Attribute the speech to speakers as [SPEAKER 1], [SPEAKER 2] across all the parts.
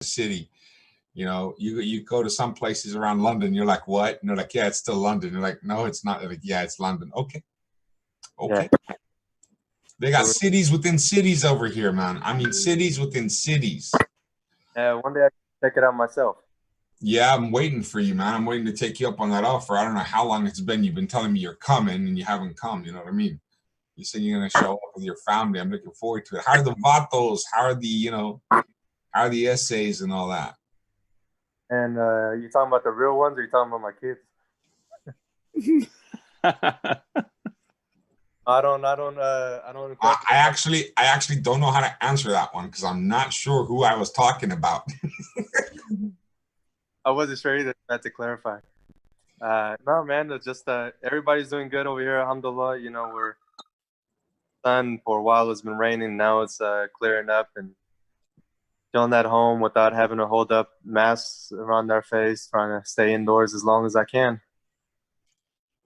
[SPEAKER 1] city. You know, you go to some places around London, you're like, what? And they're like, yeah, it's still London. You're like, no, it's not. They're like, yeah, it's London. Okay.
[SPEAKER 2] Yeah.
[SPEAKER 1] Okay. They got cities within cities over here, man. I mean, cities within cities.
[SPEAKER 2] Yeah, one day I can check it out myself.
[SPEAKER 1] Yeah, I'm waiting for you, man. I'm waiting to take you up on that offer. I don't know how long it's been. You've been telling me you're coming and you haven't come. You know what I mean? You said you're going to show up with your family. I'm looking forward to it. How are the vatos? How are the, how are the essays and all that?
[SPEAKER 2] And you talking about the real ones, or you talking about my kids? I don't.
[SPEAKER 1] I actually don't know how to answer that one because I'm not sure who I was talking about.
[SPEAKER 2] I wasn't sure either. I had to clarify. No, man, it's just everybody's doing good over here. Alhamdulillah, we're sun for a while. It's been raining. Now it's clearing up and chilling at home without having to hold up masks around their face, trying to stay indoors as long as I can.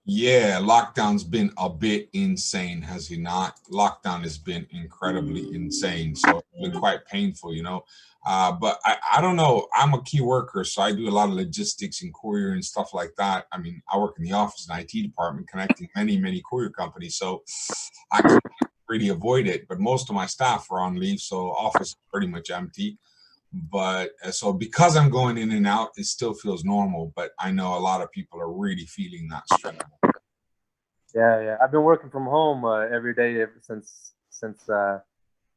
[SPEAKER 1] Yeah, lockdown's been a bit insane, has he not? Lockdown has been incredibly insane. So it's been quite painful, But I don't know. I'm a key worker, so I do a lot of logistics and courier and stuff like that. I mean, I work in the office and IT department connecting many, many courier companies. So I can't really avoid it. But most of my staff are on leave, so office is pretty much empty. But so because I'm going in and out, it still feels normal. But I know a lot of people are really feeling that stress.
[SPEAKER 2] Yeah. I've been working from home every day ever since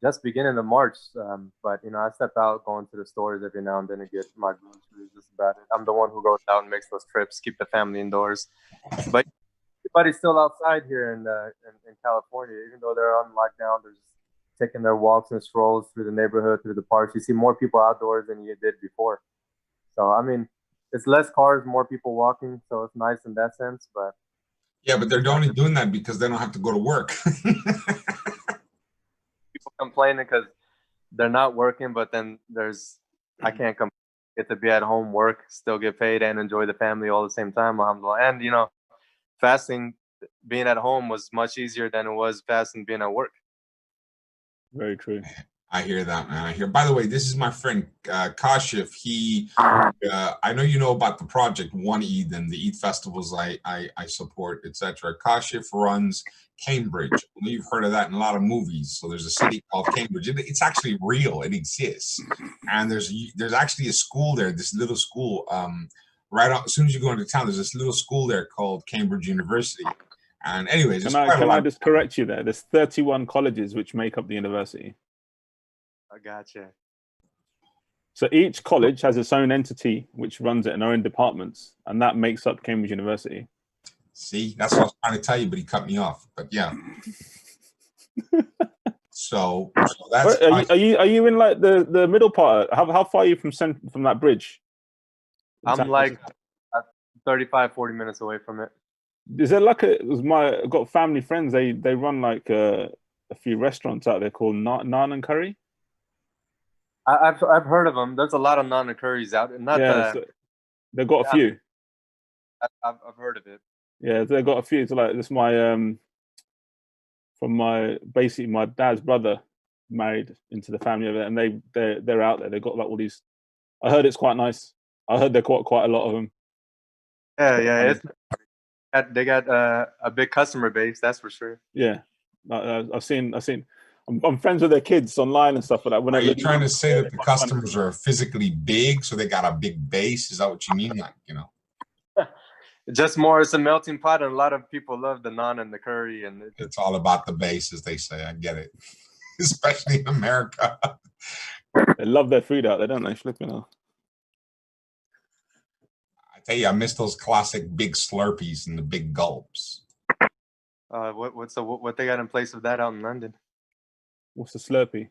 [SPEAKER 2] just beginning of March. But I step out, going to the stores every now and then to get my groceries. Just about it. I'm the one who goes out and makes those trips, keep the family indoors. But everybody's still outside here in California, even though they're on lockdown. They're just taking their walks and strolls through the neighborhood, through the parks. You see more people outdoors than you did before. So, I mean, it's less cars, more people walking. So it's nice in that sense. But
[SPEAKER 1] yeah, but they're only doing that because they don't have to go to work.
[SPEAKER 2] People complaining because they're not working, but then I can't get to be at home, work, still get paid, and enjoy the family all at the same time. Alhamdulillah. And, fasting, being at home was much easier than it was fasting being at work.
[SPEAKER 3] Very true.
[SPEAKER 1] I hear that, man. By the way, this is my friend Kashif. I know you know about the project One Eid and the Eid festivals I support, etc. Kashif runs Cambridge. I know you've heard of that in a lot of movies. So there's a city called Cambridge. It's actually real. It exists, and there's actually a school there. This little school, right out, as soon as you go into town, there's this little school there called Cambridge University. And anyways,
[SPEAKER 3] can I just correct you there? There's 31 colleges which make up the university.
[SPEAKER 2] I gotcha.
[SPEAKER 3] So each college has its own entity which runs it in their own departments, and that makes up Cambridge University.
[SPEAKER 1] See, that's what I was trying to tell you, but he cut me off. But yeah. so that's.
[SPEAKER 3] Are you in like the middle part? How far are you from that bridge?
[SPEAKER 2] I'm like 35, 40 minutes away from it.
[SPEAKER 3] Is there like I've got family friends. They run like a few restaurants out there called Naan and Curry.
[SPEAKER 2] I've heard of them. There's a lot of naan and curries out, and
[SPEAKER 3] they've got a few.
[SPEAKER 2] I've heard of it.
[SPEAKER 3] Yeah, they've got a few. It's like this basically my dad's brother married into the family of it, and they're out there. They've got like all these. I heard it's quite nice. I heard they're quite a lot of them.
[SPEAKER 2] Yeah. They got a big customer base, that's for sure.
[SPEAKER 3] Yeah, I've seen. I'm friends with their kids online and stuff like that.
[SPEAKER 1] Are you trying to say that the customers are physically big, so they got a big base? Is that what you mean? Like,
[SPEAKER 2] Just more, it's a melting pot, and a lot of people love the naan and the curry, and
[SPEAKER 1] it's all about the base, as they say. I get it, especially in America.
[SPEAKER 3] They love their food out there, don't they? Flipping out.
[SPEAKER 1] I tell you, I miss those classic big Slurpees and the big gulps.
[SPEAKER 2] What they got in place of that out in London?
[SPEAKER 3] What's the Slurpee?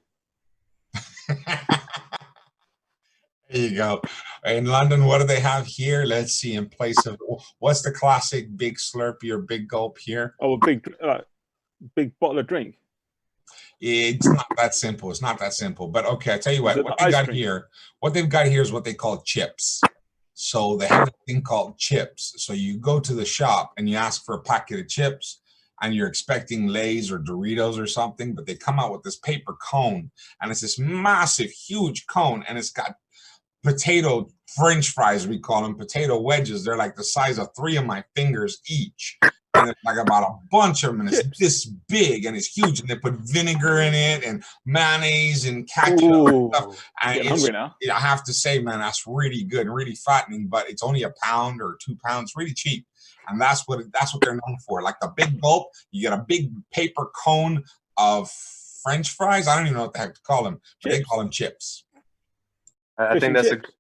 [SPEAKER 1] There you go. In London, what do they have here? Let's see. In place of what's the classic big Slurpee or big gulp here?
[SPEAKER 3] Oh, a big bottle of drink.
[SPEAKER 1] It's not that simple. It's not that simple. But okay, I tell you what they got here. What they've got here is what they call chips. So they have a thing called chips. So you go to the shop and you ask for a packet of chips, and you're expecting Lay's or Doritos or something, but they come out with this paper cone, and it's this massive, huge cone, and it's got potato French fries, we call them, potato wedges. They're like the size of 3 of my fingers each. And it's like about a bunch of them, and it's this big and it's huge. And they put vinegar in it and mayonnaise and ketchup and stuff. And
[SPEAKER 3] Getting hungry now.
[SPEAKER 1] I have to say, man, that's really good and really fattening. But it's only £1 or £2, really cheap. And that's what they're known for. Like the big gulp, you get a big paper cone of French fries. I don't even know what the heck to call them, but they call them chips.
[SPEAKER 2] I think that's
[SPEAKER 3] chips.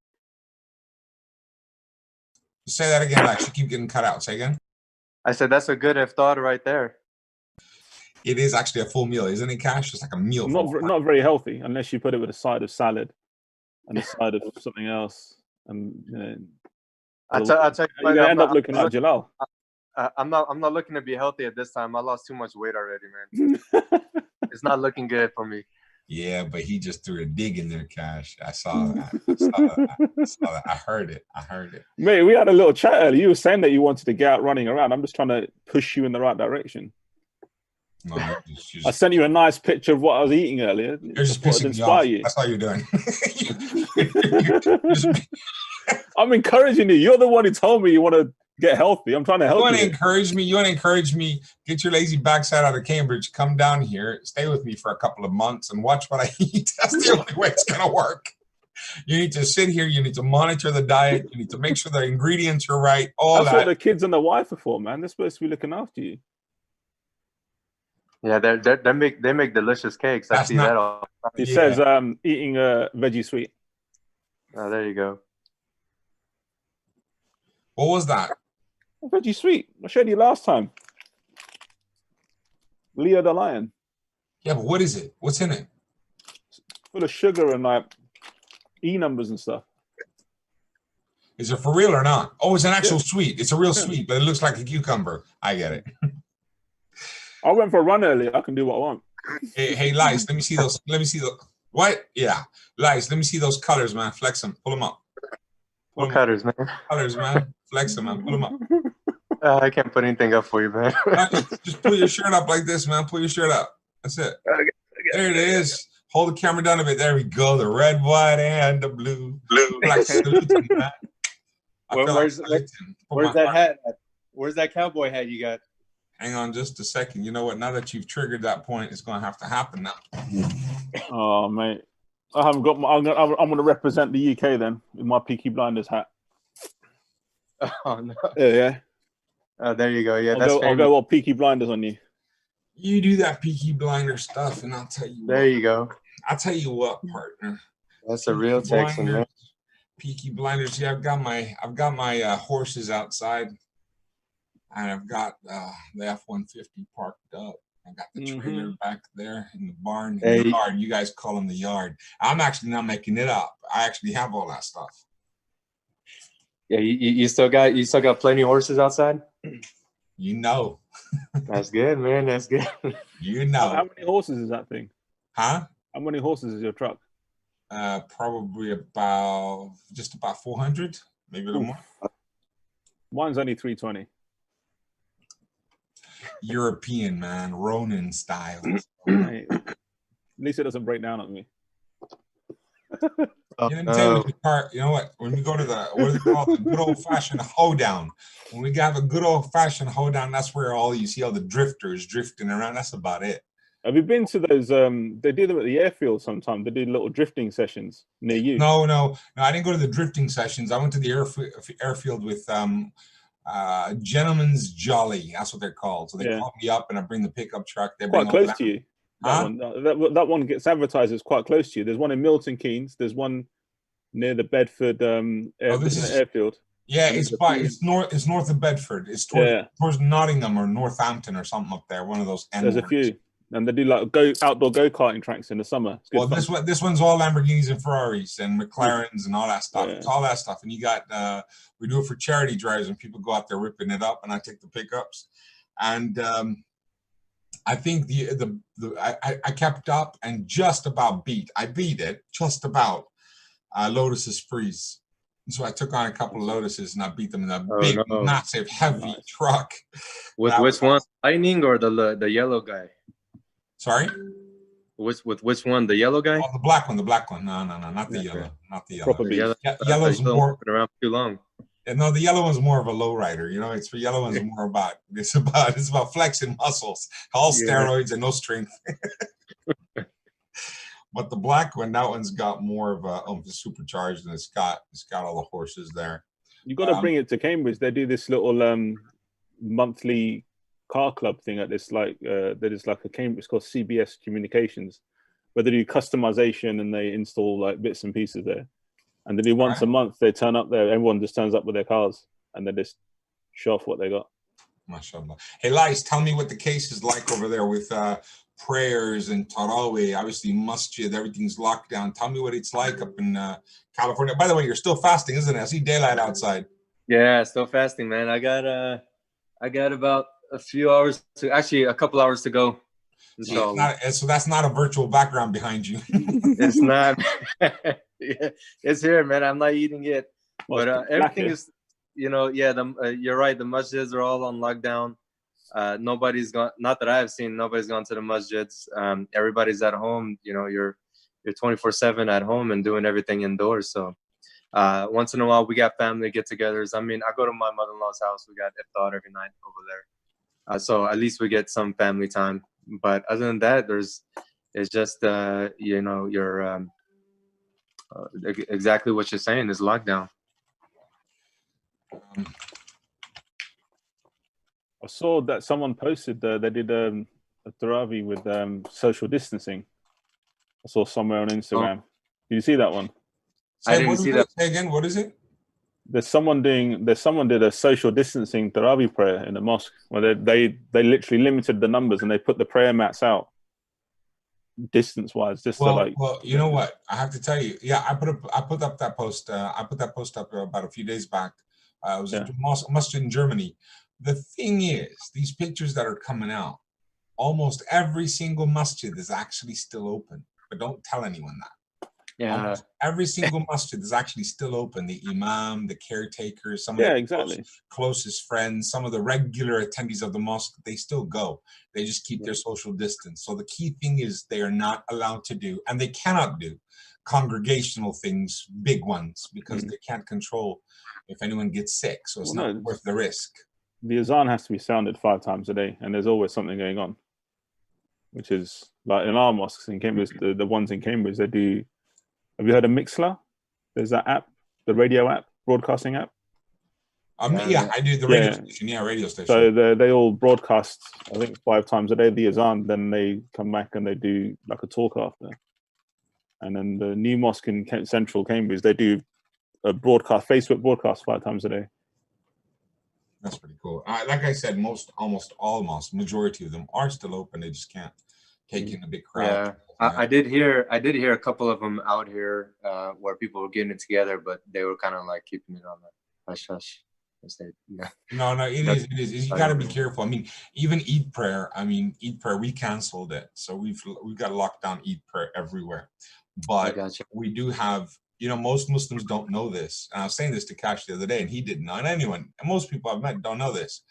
[SPEAKER 1] Say that again, Lex. You keep getting cut out. Say again.
[SPEAKER 2] I said that's a good iftar right there.
[SPEAKER 1] It is actually a full meal, isn't it, Cash? It's like a meal.
[SPEAKER 3] Not very healthy unless you put it with a side of salad and a side of something else. And you know,
[SPEAKER 2] I'll tell you,
[SPEAKER 3] you end up looking like Jalal.
[SPEAKER 2] I'm not looking to be healthy at this time. I lost too much weight already, man. It's not looking good for me.
[SPEAKER 1] Yeah, but he just threw a dig in there, Cash. I saw that. I heard it.
[SPEAKER 3] Mate, we had a little chat earlier. You were saying that you wanted to get out running around. I'm just trying to push you in the right direction.
[SPEAKER 1] No,
[SPEAKER 3] I sent you a nice picture of what I was eating earlier.
[SPEAKER 1] You're just pissing me off. That's all you're doing.
[SPEAKER 3] I'm encouraging you. You're the one who told me you want to get healthy. I'm trying to help you.
[SPEAKER 1] You want to encourage me. Get your lazy backside out of Cambridge. Come down here. Stay with me for a couple of months and watch what I eat. That's the only way it's going to work. You need to sit here. You need to monitor the diet. You need to make sure the ingredients are right. That's
[SPEAKER 3] what the kids and the wife are for, man. They're supposed to be looking after you.
[SPEAKER 2] Yeah, they make delicious cakes. I see that all.
[SPEAKER 3] It says eating a veggie sweet.
[SPEAKER 2] Oh, there you go.
[SPEAKER 1] What was that?
[SPEAKER 3] A veggie sweet. I showed you last time. Leo the lion.
[SPEAKER 1] Yeah, but what is it? What's in it?
[SPEAKER 3] Full of sugar and like E numbers and stuff.
[SPEAKER 1] Is it for real or not? Oh, it's an actual sweet. It's a real sweet, but it looks like a cucumber. I get it.
[SPEAKER 3] I went for a run earlier. I can do what I want.
[SPEAKER 1] Hey, Lice, let me see those. What? Yeah, Lice, let me see those colors, man. Flex them. Pull them up.
[SPEAKER 2] What cutters, man?
[SPEAKER 1] Colors, man. Flex them, man. Pull them up.
[SPEAKER 2] I can't put anything up for you, man.
[SPEAKER 1] Just pull your shirt up like this, man. Pull your shirt up. That's it. Okay. There it is. Hold the camera down a bit. There we go. The red, white, and the blue. Like saluting, man.
[SPEAKER 2] Where's that hat? Where's that cowboy hat you got?
[SPEAKER 1] Hang on just a second. You know what? Now that you've triggered that point, it's going to have to happen now.
[SPEAKER 3] Oh, mate. I haven't got my... I'm going to represent the UK then with my Peaky Blinders hat.
[SPEAKER 2] Oh, no.
[SPEAKER 3] Yeah.
[SPEAKER 2] Oh, there you go. Yeah,
[SPEAKER 3] I'll go all Peaky Blinders on you.
[SPEAKER 1] You do that Peaky Blinder stuff, and I'll tell you.
[SPEAKER 2] There you go.
[SPEAKER 1] I'll tell you what, partner.
[SPEAKER 2] That's a real Texan, man.
[SPEAKER 1] Peaky Blinders. Yeah, I've got my horses outside, and I've got the F-150 parked up. I got the trailer back there in the barn, in the yard. You guys call them the yard. I'm actually not making it up. I actually have all that stuff.
[SPEAKER 2] Yeah, you still got plenty of horses outside?
[SPEAKER 1] You know.
[SPEAKER 2] That's good, man. That's good.
[SPEAKER 1] You know.
[SPEAKER 3] How many horses is that thing?
[SPEAKER 1] Huh?
[SPEAKER 3] How many horses is your truck?
[SPEAKER 1] Probably just about 400, maybe a little more.
[SPEAKER 3] Mine's only 320.
[SPEAKER 1] European, man, Ronin style.
[SPEAKER 3] At least it doesn't break down on me.
[SPEAKER 1] You know what? When we go to the good old fashioned hoedown, when we have a good old fashioned hoedown, that's where you see all the drifters drifting around. That's about it.
[SPEAKER 3] Have you been to those? They do them at the airfield sometimes. They do little drifting sessions near you.
[SPEAKER 1] No. I didn't go to the drifting sessions. I went to the airfield with Gentleman's Jolly. That's what they're called. So they call me up and I bring the pickup truck. They
[SPEAKER 3] quite close to you. That one gets advertised as quite close to you. There's one in Milton Keynes. There's one near the Bedford airfield.
[SPEAKER 1] Yeah, it's north of Bedford. It's towards Nottingham or Northampton or something up there. One of those.
[SPEAKER 3] There's a few, and they do like outdoor go-karting tracks in the summer.
[SPEAKER 1] Well, this one's all Lamborghinis and Ferraris and McLarens and all that stuff. It's all that stuff, and you got we do it for charity drives and people go out there ripping it up, and I take the pickups, and I think I kept up and just about beat it just about Lotus Esprits. And so I took on a couple of Lotuses and I beat them in a massive, heavy truck.
[SPEAKER 2] With which one? Lightning or the yellow guy?
[SPEAKER 1] Sorry?
[SPEAKER 2] With which one? The yellow guy?
[SPEAKER 1] Oh, the black one. No, not the
[SPEAKER 2] Okay.
[SPEAKER 1] yellow. Not the yellow.
[SPEAKER 3] Proper
[SPEAKER 2] The
[SPEAKER 3] beast.
[SPEAKER 2] yellow.
[SPEAKER 1] Yellow's
[SPEAKER 2] You
[SPEAKER 1] more.
[SPEAKER 2] been around too long.
[SPEAKER 1] No, the yellow one's more of a lowrider. You know, it's for yellow one's more about it's about flexing muscles, all steroids and no strength. But the black one, that one's got more of a supercharged, and it's got all the horses there.
[SPEAKER 3] You got to bring it to Cambridge. They do this little monthly car club thing at this that is like a Cambridge. It's called CBS Communications, where they do customization and they install like bits and pieces there. And they do once a month. They turn up there. Everyone just turns up with their cars, and they just show off what they got.
[SPEAKER 1] MashaAllah. Hey, Lice, tell me what the case is like over there with prayers and Tarawih. Obviously, masjid, everything's locked down. Tell me what it's like up in California. By the way, you're still fasting, isn't it? I see daylight outside.
[SPEAKER 2] Yeah, still fasting, man. I got about a couple hours to go.
[SPEAKER 1] So that's not a virtual background behind you.
[SPEAKER 2] It's not. Yeah, it's here, man. I'm not eating it, but everything is, you're right. The masjids are all on lockdown. Nobody's gone. Not that I have seen. Nobody's gone to the masjids. Everybody's at home. You're 24/7 at home and doing everything indoors. So once in a while we got family get-togethers. I mean, I go to my mother-in-law's house. We got iftar every night over there. So at least we get some family time. But other than that, it's just exactly what you're saying is lockdown.
[SPEAKER 3] I saw that someone posted they did a Tarawih with social distancing. I saw somewhere on Instagram. Did you see that one?
[SPEAKER 2] I didn't see that.
[SPEAKER 1] Say again, what is it?
[SPEAKER 3] There's someone did a social distancing Tarawih prayer in the mosque where they literally limited the numbers and they put the prayer mats out distance wise, just
[SPEAKER 1] well, you know what? I have to tell you, I put up that post. I put that post up about a few days back. It was a masjid in Germany. The thing is, these pictures that are coming out, almost every single masjid is actually still open, but don't tell anyone that.
[SPEAKER 2] Yeah.
[SPEAKER 1] Almost every single masjid is actually still open. The imam, the caretakers, some of the closest friends, some of the regular attendees of the mosque, they still go. They just keep their social distance. So the key thing is they are not allowed to do, and they cannot do, congregational things, big ones, because they can't control if anyone gets sick. So it's not worth the risk.
[SPEAKER 3] The azan has to be sounded 5 times a day, and there's always something going on, which is like in our mosques in Cambridge, the ones in Cambridge, they do. Have you heard of Mixler? There's that app, the radio app, broadcasting app.
[SPEAKER 1] Yeah, I do the radio station. Yeah, radio station.
[SPEAKER 3] So they all broadcast, I think 5 times a day, the azan. Then they come back and they do like a talk after. And then the new mosque in central Cambridge, they do a Facebook broadcast 5 times a day.
[SPEAKER 1] That's pretty cool. Like I said, almost all mosques, majority of them are still open. They just can't take in a big crowd.
[SPEAKER 2] Yeah. I did hear a couple of them out here where people were getting it together, but they were kind of like keeping it on the hush hush.
[SPEAKER 1] No, it is. You got to be careful. I mean, even Eid prayer. We canceled it, so we've got locked down Eid prayer everywhere. But we do have. Most Muslims don't know this. And I was saying this to Cash the other day, and he didn't know. And most people I've met don't know this.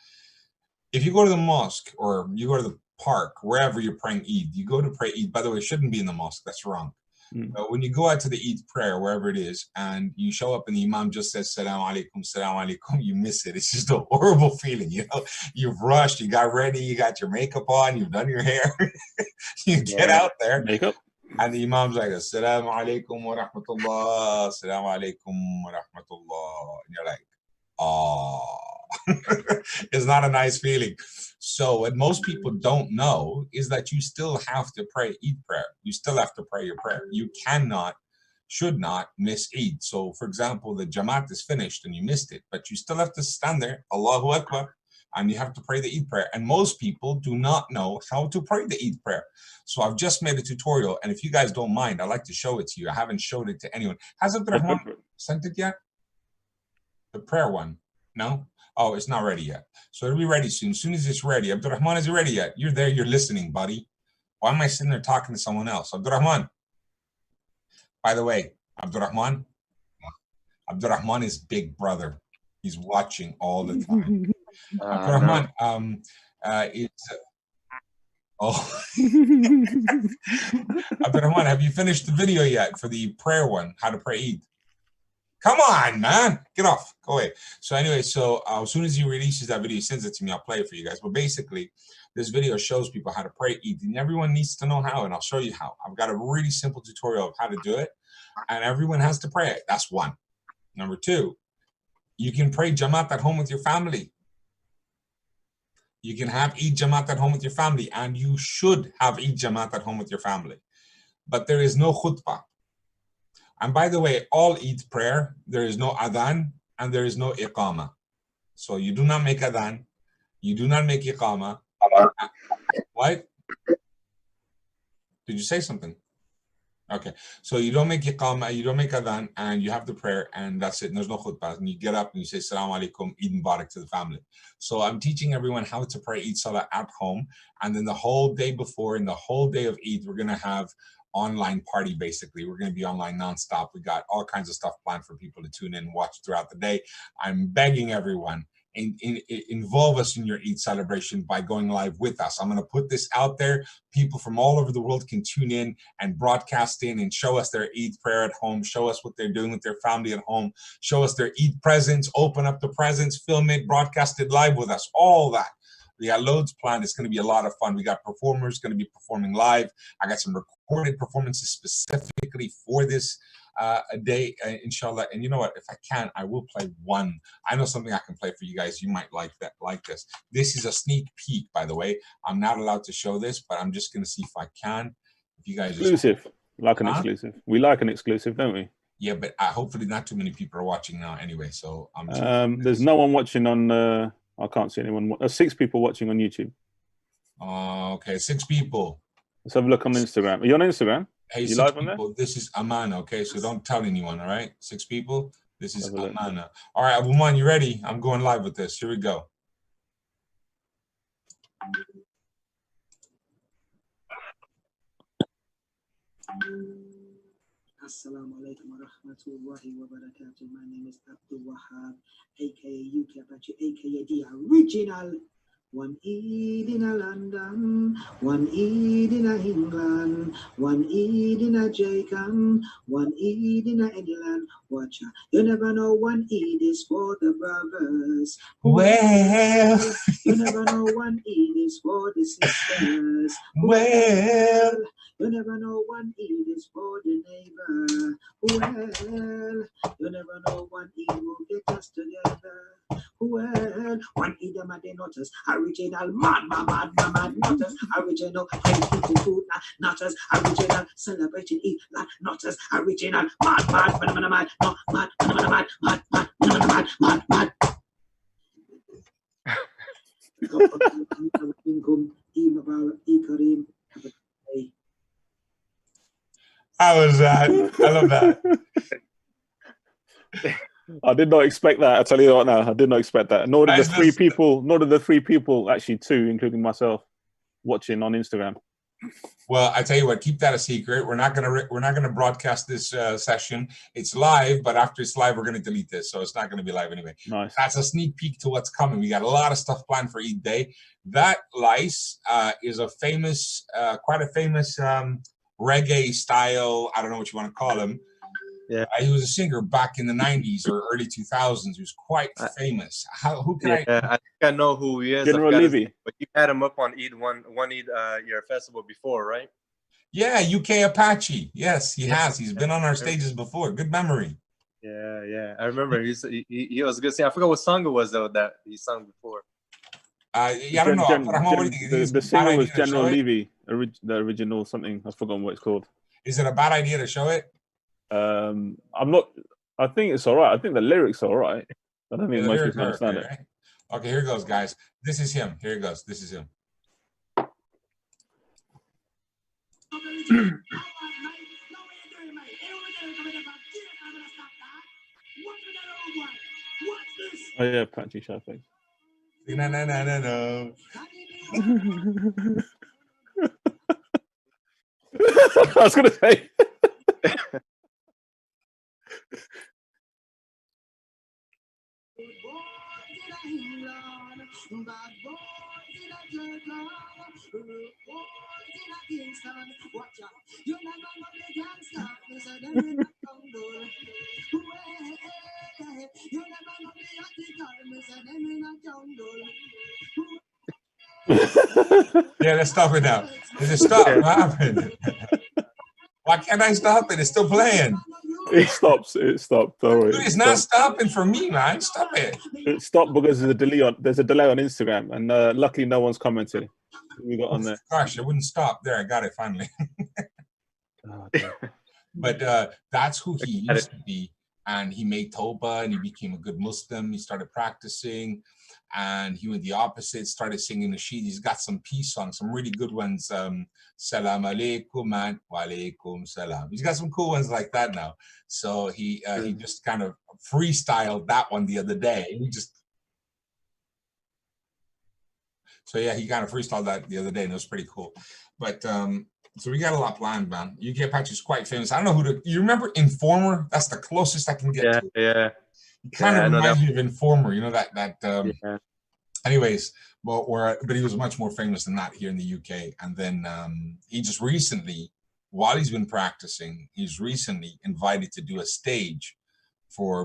[SPEAKER 1] If you go to the mosque or you go to the park, wherever you're praying Eid, you go to pray Eid. By the way, it shouldn't be in the mosque. That's wrong. But when you go out to the Eid prayer, wherever it is, and you show up and the imam just says, Salaam alaikum, you miss it. It's just a horrible feeling. You've rushed, you got ready, you got your makeup on, you've done your hair. You get out there.
[SPEAKER 3] Makeup.
[SPEAKER 1] And the imam's like, Assalamu alaikum wa rahmatullah, Assalamu alaikum wa rahmatullah. And you're like, oh, it's not a nice feeling. So what most people don't know is that you still have to pray Eid prayer. You still have to pray your prayer. You should not miss Eid. So for example, the Jamaat is finished and you missed it, but you still have to stand there, Allahu Akbar, and you have to pray the Eid prayer. And most people do not know how to pray the Eid prayer. So I've just made a tutorial, and if you guys don't mind, I'd like to show it to you. I haven't showed it to anyone. Has Abdurrahman sent it yet? The prayer one? No? Oh, it's not ready yet. So it'll be ready soon. As soon as it's ready. Abdurrahman, is it ready yet? You're there, you're listening, buddy. Why am I sitting there talking to someone else? Abdurrahman. By the way, Abdurrahman is big brother. He's watching all the time. Abdurrahman, Oh, Abdurrahman, have you finished the video yet for the prayer one? How to pray Eid? Come on, man. Get off. Go away. So anyway, as soon as he releases that video, he sends it to me. I'll play it for you guys. But basically, this video shows people how to pray Eid. And everyone needs to know how, and I'll show you how. I've got a really simple tutorial of how to do it, and everyone has to pray it. That's one. Number two, you can pray Jamaat at home with your family. You can have Eid Jamaat at home with your family, and you should have Eid Jamaat at home with your family. But there is no khutbah. And by the way, all Eid prayer, there is no adhan and there is no iqama. So you do not make adhan, you do not make iqama. What? Did you say something? Okay, so you don't make iqama, you don't make adhan, and you have the prayer, and that's it. And there's no khutbah. And you get up and you say Assalamu alaikum, Eid Mubarak to the family. So I'm teaching everyone how to pray Eid Salah at home. And then the whole day before and the whole day of Eid, we're going to have online party. Basically, we're going to be online nonstop. We got all kinds of stuff planned for people to tune in and watch throughout the day. I'm begging everyone, involve us in your Eid celebration by going live with us. I'm going to put this out there. People from all over the world can tune in and broadcast in and show us their Eid prayer at home, show us what they're doing with their family at home, show us their Eid presents, open up the presents, film it, broadcast it live with us, all that. We got loads planned. It's going to be a lot of fun. We got performers going to be performing live. I got some recorded performances specifically for this day, inshallah. And you know what? If I can, I will play one. I know something I can play for you guys. You might like this. This is a sneak peek, by the way. I'm not allowed to show this, but I'm just going to see if I can. If you guys
[SPEAKER 3] exclusive, like an exclusive. We like an exclusive, don't we?
[SPEAKER 1] Yeah, but hopefully not too many people are watching now anyway. So
[SPEAKER 3] there's no one watching on. I can't see anyone. 6 people watching on YouTube.
[SPEAKER 1] Okay, 6 people.
[SPEAKER 3] Let's have a look on Instagram. Are you on Instagram?
[SPEAKER 1] Hey,
[SPEAKER 3] you
[SPEAKER 1] 6
[SPEAKER 3] live
[SPEAKER 1] people.
[SPEAKER 3] On there?
[SPEAKER 1] This is Amana, okay? So don't tell anyone, all right? 6 people. This is Amana. All right, Abuman, you ready? I'm going live with this. Here we go.
[SPEAKER 4] Assalamu alaikum wa rahmatullahi wa barakatuh. My name is Abdul Wahab, aka UK Apache, aka the original. One Eid in a London, one Eid in a England, one Eid in a Jamaica, one Eid in a England. Watch out, you never know. One Eid is for the brothers.
[SPEAKER 1] Well,
[SPEAKER 4] you never know. One Eid is for the sisters.
[SPEAKER 1] Well,
[SPEAKER 4] you never know. One Eid is for the neighbor. Well, you never know. One Eid will get us together. Well, one Eid a Monday notice, original mad notice, original eating food notice, original celebrating Eid notice, original mad.
[SPEAKER 1] How was that? I love that.
[SPEAKER 3] I did not expect that. I tell you what, now I did not expect that. Nor did the 3 people. Nor did the 3 people, actually 2, including myself, watching on Instagram.
[SPEAKER 1] Well, I tell you what, keep that a secret. We're not gonna broadcast this session. It's live, but after it's live, we're gonna delete this, so it's not gonna be live anyway.
[SPEAKER 3] Nice.
[SPEAKER 1] That's a sneak peek to what's coming. We got a lot of stuff planned for Eid Day. That Lice is a famous, quite a famous reggae style. I don't know what you want to call him.
[SPEAKER 2] Yeah,
[SPEAKER 1] he was a singer back in the 90s or early 2000s. He was quite famous. Who can
[SPEAKER 2] I think I know who he is.
[SPEAKER 3] General Levy.
[SPEAKER 2] But you had him up on Eid one Eid your festival before, right?
[SPEAKER 1] Yeah, UK Apache. Yes, he has. He's been on our stages before. Good memory.
[SPEAKER 2] Yeah. I remember he was a good singer. I forgot what song it was though that he sung before.
[SPEAKER 1] I don't know.
[SPEAKER 3] The singer was General Levy, the original something. I've forgotten what it's called.
[SPEAKER 1] Is it a bad idea to show it?
[SPEAKER 3] I'm not. I think it's all right. I think the lyrics are all right. I don't think most people understand it.
[SPEAKER 1] Right? Okay, here goes, guys. This is him. Here he goes. This is him.
[SPEAKER 3] Oh yeah, Apache Sharpay.
[SPEAKER 1] No.
[SPEAKER 3] I was gonna say.
[SPEAKER 1] Yeah, let's stop it now. Is it stop? What happened? Why can't I stop it? It's still playing.
[SPEAKER 3] It stops. It stopped. Don't worry.
[SPEAKER 1] Dude, it's not stopping for me, man. Stop it.
[SPEAKER 3] It stopped because there's a delay on Instagram, and luckily no one's commented. We got on there.
[SPEAKER 1] Gosh, it wouldn't stop. There, I got it finally.
[SPEAKER 3] Oh,
[SPEAKER 1] But that's who he used to be. And he made Toba and he became a good Muslim. He started practicing and he went the opposite, started singing nasheed. He's got some peace songs, some really good ones. Salam alaikum and wa alaikum salam. He's got some cool ones like that now. So he just kind of freestyled that one the other day. So yeah, he kind of freestyled that the other day and it was pretty cool. But so we got a lot planned, man. UK Patch is quite famous. I don't know who you remember Informer? That's the closest I can get to.
[SPEAKER 2] Yeah.
[SPEAKER 1] He kind of reminds me of Informer, you know,
[SPEAKER 2] yeah.
[SPEAKER 1] Anyways, but he was much more famous than that here in the UK. And then he just recently, while he's been practicing, he's recently invited to do a stage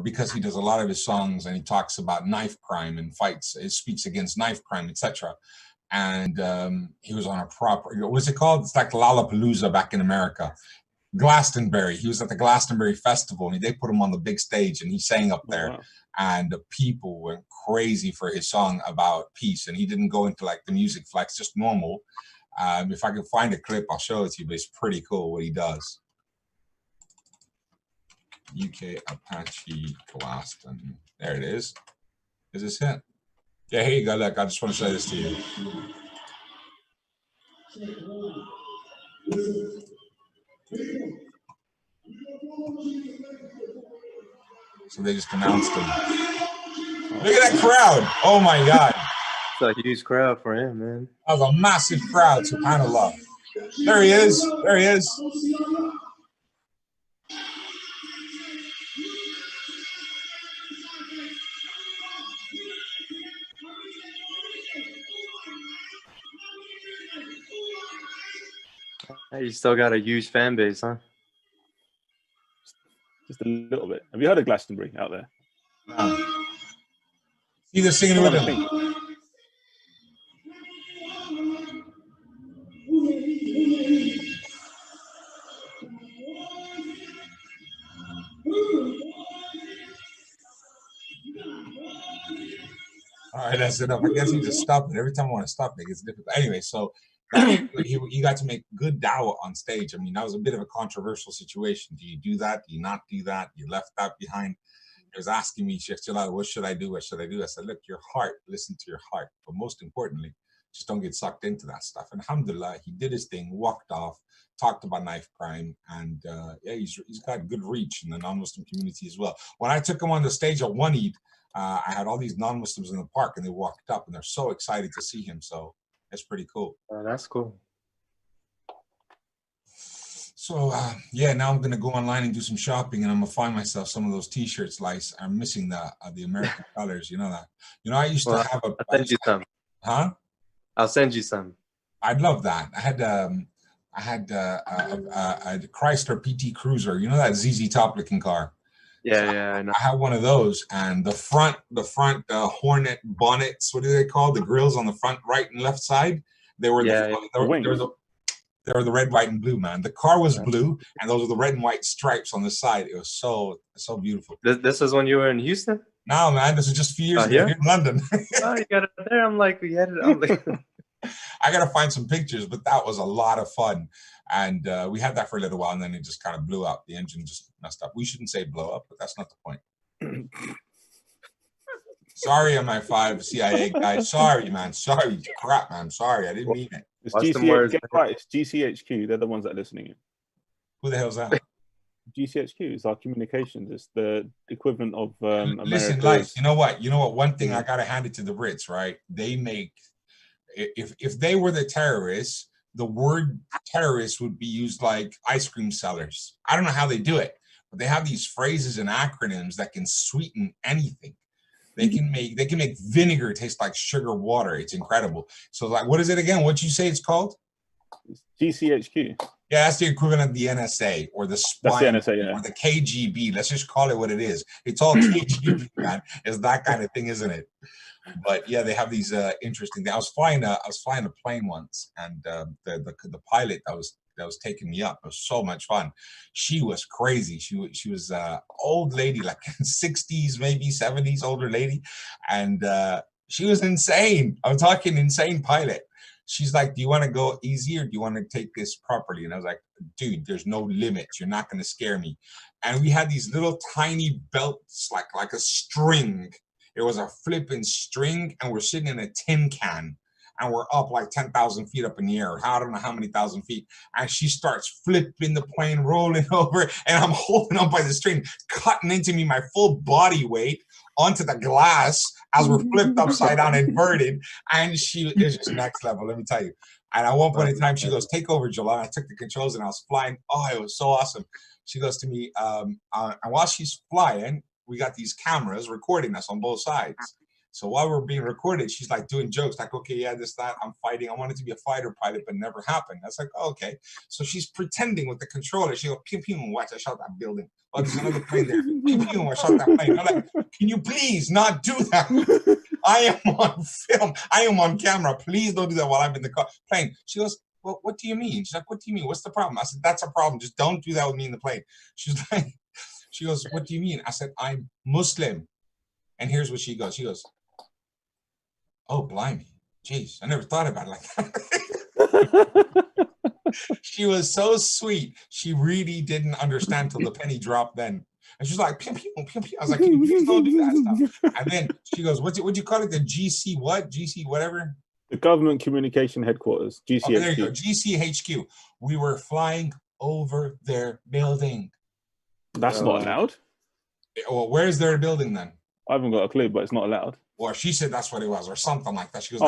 [SPEAKER 1] because he does a lot of his songs and he talks about knife crime and fights. He speaks against knife crime, etc. And he was on a proper, what's it called? It's like Lollapalooza back in America. Glastonbury. He was at the Glastonbury Festival and they put him on the big stage and he sang up there. Wow. And the people went crazy for his song about peace. And he didn't go into like the music flex, just normal. If I can find a clip, I'll show it to you, but it's pretty cool what he does. UK Apache Glaston. There it is. Is this it? Yeah, here you go. Look, I just want to show this to you. So they just announced him. Look at that crowd. Oh my God.
[SPEAKER 2] It's a huge crowd for him, man.
[SPEAKER 1] That was a massive crowd, subhanAllah. There he is. There he is.
[SPEAKER 2] You still got a huge fan base, huh?
[SPEAKER 3] Just a little bit. Have you heard of Glastonbury out there?
[SPEAKER 1] No. Either singing with him. All right, that's enough. I guess he just stopped it. Every time I want to stop it, it gets difficult. Anyway, so he got to make good dawah on stage. I mean, that was a bit of a controversial situation. Do you do that? Do you not do that? You left that behind. He was asking me, Sheikh Jalal, what should I do? What should I do? I said, look, your heart, listen to your heart. But most importantly, just don't get sucked into that stuff. And alhamdulillah, he did his thing, walked off, talked about knife crime. And yeah, he's got good reach in the non-Muslim community as well. When I took him on the stage at one Eid, I had all these non-Muslims in the park and they walked up and they're so excited to see him. So that's pretty cool.
[SPEAKER 2] Oh, that's cool.
[SPEAKER 1] So yeah, now I'm going to go online and do some shopping and I'm going to find myself some of those t-shirts like I'm missing the American colors. You know that? You know, I used to have a...
[SPEAKER 2] I'll send you some.
[SPEAKER 1] Huh?
[SPEAKER 2] I'll send you some.
[SPEAKER 1] I'd love that. I had a Chrysler PT Cruiser. You know that ZZ Top looking car?
[SPEAKER 2] Yeah,
[SPEAKER 1] so
[SPEAKER 2] yeah, I know.
[SPEAKER 1] I had one of those, and the front Hornet bonnets. What do they call the grills on the front, right and left side? They were they were the red, white, and blue. Man, the car was blue, and those were the red and white stripes on the side. It was so beautiful.
[SPEAKER 2] This is when you were in Houston?
[SPEAKER 1] No, man, this was just a few years ago here in London.
[SPEAKER 2] Oh, you got it there. I'm like, we had it. I'm like,
[SPEAKER 1] I gotta find some pictures, but that was a lot of fun. And we had that for a little while, and then it just kind of blew up. The engine just messed up. We shouldn't say blow up, but that's not the point. Sorry, MI5 CIA guys. Sorry, man. Sorry, crap, man. Sorry, I didn't mean it.
[SPEAKER 3] It's It's GCHQ. They're the ones that are listening in.
[SPEAKER 1] Who the hell's that?
[SPEAKER 3] GCHQ is our communications. It's the equivalent of
[SPEAKER 1] Listen, like, you know what? One thing I gotta hand it to the Brits, right? They make, if they were the terrorists, the word terrorist would be used like ice cream sellers. I don't know how they do it, but they have these phrases and acronyms that can sweeten anything. They can make vinegar taste like sugar water. It's incredible. So like, what is it again? What'd you say it's called?
[SPEAKER 3] GCHQ.
[SPEAKER 1] Yeah, that's the equivalent of the NSA or the spy
[SPEAKER 3] That's the NSA, yeah.
[SPEAKER 1] or the KGB. Let's just call it what it is. It's all KGB, man. It's that kind of thing, isn't it? But yeah, they have these interesting. I was flying a plane once, and the pilot that was taking me up, it was so much fun. She was crazy. She was old lady, like 60s, maybe 70s, older lady, and she was insane. I'm talking insane pilot. She's like, do you want to go easy or do you want to take this properly? And I was like, dude, there's no limits. You're not going to scare me. And we had these little tiny belts, like a string. It was a flipping string, and we're sitting in a tin can, and we're up like 10,000 feet up in the air. I don't know how many thousand feet. And she starts flipping the plane, rolling over, and I'm holding on by the string, cutting into me my full body weight onto the glass as we're flipped upside down, inverted. And she is just next level, let me tell you. And at one point in time, she goes, take over, Jalal. I took the controls and I was flying. Oh, it was so awesome. She goes to me, and while she's flying, we got these cameras recording us on both sides. So while we're being recorded, she's like doing jokes like, okay, yeah, this, that, I'm fighting. I wanted to be a fighter pilot, but it never happened. I was like, oh, okay. So she's pretending with the controller. She goes, pew, pew, watch, I shot that building. Oh, there's another plane there. Pew, pew, I shot that plane. I'm like, can you please not do that? I am on film. I am on camera. Please don't do that while I'm in the plane. She goes, well, what do you mean? She's like, what do you mean? What's the problem? I said, that's a problem. Just don't do that with me in the plane. She's like, she goes, what do you mean? I said, I'm Muslim. And here's what she goes. She goes, oh, blimey. Jeez, I never thought about it like that. She was so sweet. She really didn't understand till the penny dropped then. And she was like, pew, pew, pew, pew. I was like, can you please don't do that stuff? And then she goes, what'd you call it? The GC what? GC whatever?
[SPEAKER 3] The Government Communication Headquarters, GCHQ.
[SPEAKER 1] Okay, there you go, GCHQ. We were flying over their building.
[SPEAKER 3] That's not allowed.
[SPEAKER 1] Well, where's their building then?
[SPEAKER 3] I haven't got a clue, but it's not allowed.
[SPEAKER 1] Or she said that's what it was, or something like that. She goes,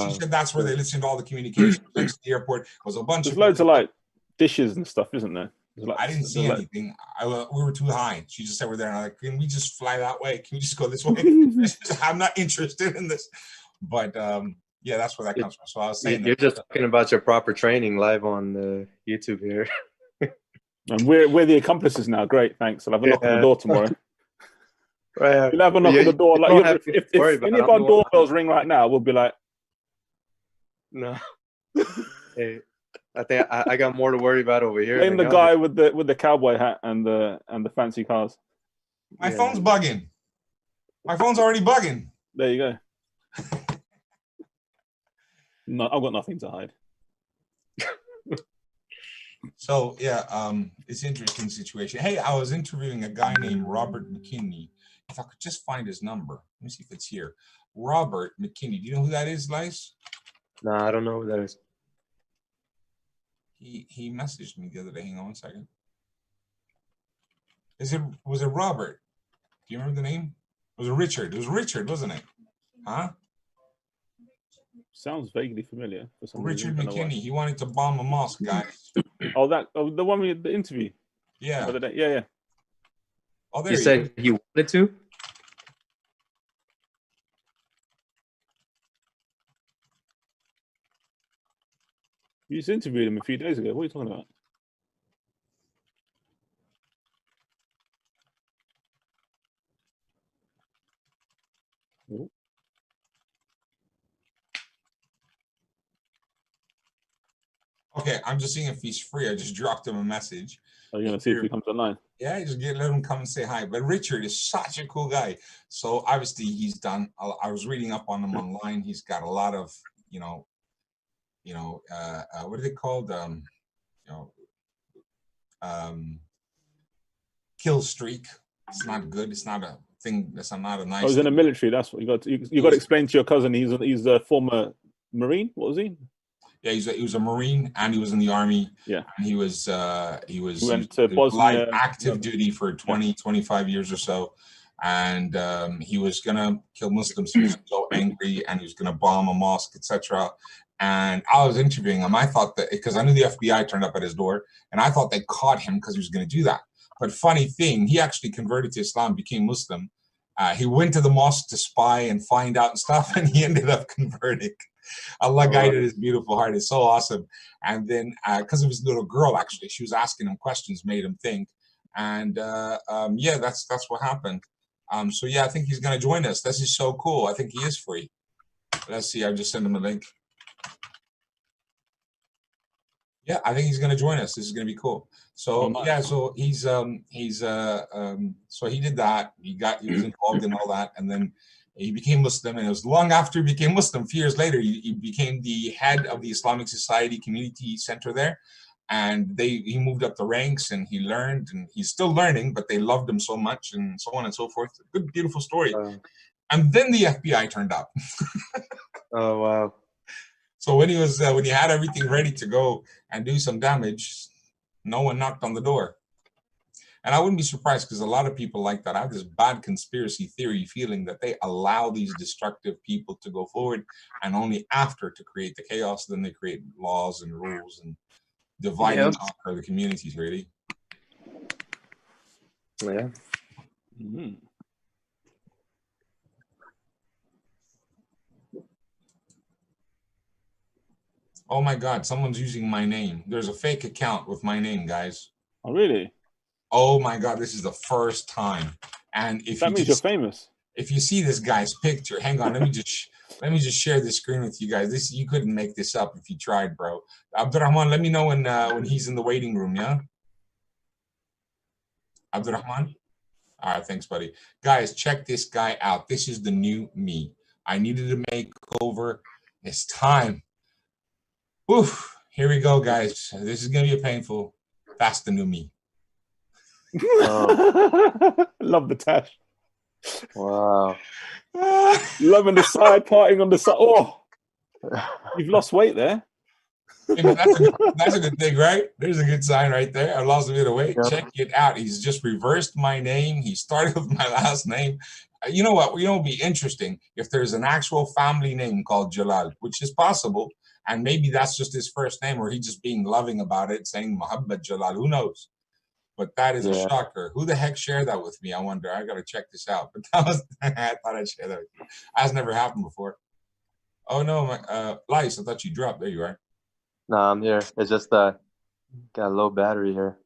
[SPEAKER 1] she said that's where they listened to all the communication. Next to the airport was a bunch
[SPEAKER 3] There's
[SPEAKER 1] of
[SPEAKER 3] loads of like dishes and stuff, isn't there? Like,
[SPEAKER 1] I didn't see anything. We were too high. She just said we're there. And I'm like, can we just fly that way? Can we just go this way? I'm not interested in this. But yeah, that's where that comes from. So I was saying
[SPEAKER 2] you're just talking about your proper training live on YouTube here.
[SPEAKER 3] And we're the accomplices now. Great, thanks. I'll have a knock on the door tomorrow.
[SPEAKER 2] Right.
[SPEAKER 3] You'll have a knock on the door. Like if any of our doorbells ring right now, we'll be like,
[SPEAKER 2] no. Hey, I think I got more to worry about over here.
[SPEAKER 3] Blame the guy with the cowboy hat and the fancy cars.
[SPEAKER 1] My phone's bugging. My phone's already bugging.
[SPEAKER 3] There you go. No, I've got nothing to hide.
[SPEAKER 1] So yeah, it's an interesting situation. Hey, I was interviewing a guy named Robert McKinney. If I could just find his number. Let me see if it's here. Robert McKinney. Do you know who that is, Lice?
[SPEAKER 2] No, I don't know who that is.
[SPEAKER 1] He messaged me the other day. Hang on one second. Was it Robert? Do you remember the name? Was it Richard? It was Richard, wasn't it? Huh?
[SPEAKER 3] Sounds vaguely familiar. For some
[SPEAKER 1] Richard
[SPEAKER 3] reason.
[SPEAKER 1] McKinney. He wanted to bomb a mosque, guys.
[SPEAKER 3] The one with the interview.
[SPEAKER 1] Yeah.
[SPEAKER 3] Yeah.
[SPEAKER 2] Oh, there you said he wanted to?
[SPEAKER 3] You just interviewed him a few days ago. What are you talking about? Oh.
[SPEAKER 1] Okay, I'm just seeing if he's free. I just dropped him a message.
[SPEAKER 3] Are you going to see if he comes online?
[SPEAKER 1] Yeah, just let him come and say hi. But Richard is such a cool guy. So obviously he's done. I was reading up on him online. He's got a lot of, what are they called? Kill streak. It's not good. It's not a thing. That's not a nice.
[SPEAKER 3] I was in the military. That's what you got. You got to explain to your cousin. He's a former Marine. What was he?
[SPEAKER 1] Yeah, he was a Marine and he was in the army.
[SPEAKER 3] Yeah,
[SPEAKER 1] and he went
[SPEAKER 3] to Bosnia,
[SPEAKER 1] active duty for 25 years or so, and he was gonna kill Muslims. He was so angry, and he was gonna bomb a mosque, etc. And I was interviewing him. I thought that because I knew the FBI turned up at his door, and I thought they caught him because he was gonna do that. But funny thing, he actually converted to Islam, became Muslim, He went to the mosque to spy and find out and stuff, and he ended up converting. Allah
[SPEAKER 2] Oh,
[SPEAKER 1] guided
[SPEAKER 2] wow.
[SPEAKER 1] his beautiful heart. It's so awesome. And then, because of his little girl, actually, she was asking him questions, made him think. And yeah, that's what happened. So yeah, I think he's gonna join us. This is so cool. I think he is free. Let's see. I just sent him a link. Yeah, I think he's gonna join us. This is gonna be cool. So
[SPEAKER 3] nice.
[SPEAKER 1] yeah, so so he did that. He was involved in all that, and then he became Muslim. And it was long after he became Muslim, a few years later, he became the head of the Islamic Society Community Center there. And he moved up the ranks, and he learned, and he's still learning, but they loved him so much, and so on and so forth. Good, beautiful story. And then the FBI turned up.
[SPEAKER 2] Oh wow.
[SPEAKER 1] So when he had everything ready to go and do some damage, no one knocked on the door. And I wouldn't be surprised, because a lot of people like that. I have this bad conspiracy theory feeling that they allow these destructive people to go forward, and only after to create the chaos, then they create laws and rules and divide and conquer the communities, really.
[SPEAKER 2] Yeah.
[SPEAKER 3] Mm-hmm.
[SPEAKER 1] Oh my God, someone's using my name. There's a fake account with my name, guys.
[SPEAKER 3] Oh, really?
[SPEAKER 1] Oh my God, this is the first time. And if
[SPEAKER 3] that means you're famous.
[SPEAKER 1] If you see this guy's picture, hang on, let me just share the screen with you guys. You couldn't make this up if you tried, bro. Abdurrahman, let me know when he's in the waiting room, yeah? Abdurrahman? All right, thanks, buddy. Guys, check this guy out. This is the new me. I needed a makeover. It's time. Oof. Here we go, guys. This is gonna be painful. That's the new me.
[SPEAKER 3] Love the tash.
[SPEAKER 2] Wow.
[SPEAKER 3] Loving the side, parting on the side. Oh, you've lost weight there.
[SPEAKER 1] That's a good thing, right? There's a good sign right there. I lost a bit of weight.
[SPEAKER 2] Yep.
[SPEAKER 1] Check it out. He's just reversed my name. He started with my last name. You know what? It'd be interesting if there's an actual family name called Jalal, which is possible. And maybe that's just his first name, or he's just being loving about it, saying Muhammad Jalal. Who knows? But that is a shocker. Who the heck shared that with me? I wonder. I got to check this out. But that was, I thought I'd share that with you. That's never happened before. Oh, no. Lice, I thought you dropped. There you are.
[SPEAKER 2] No, I'm here. It's just got a low battery here.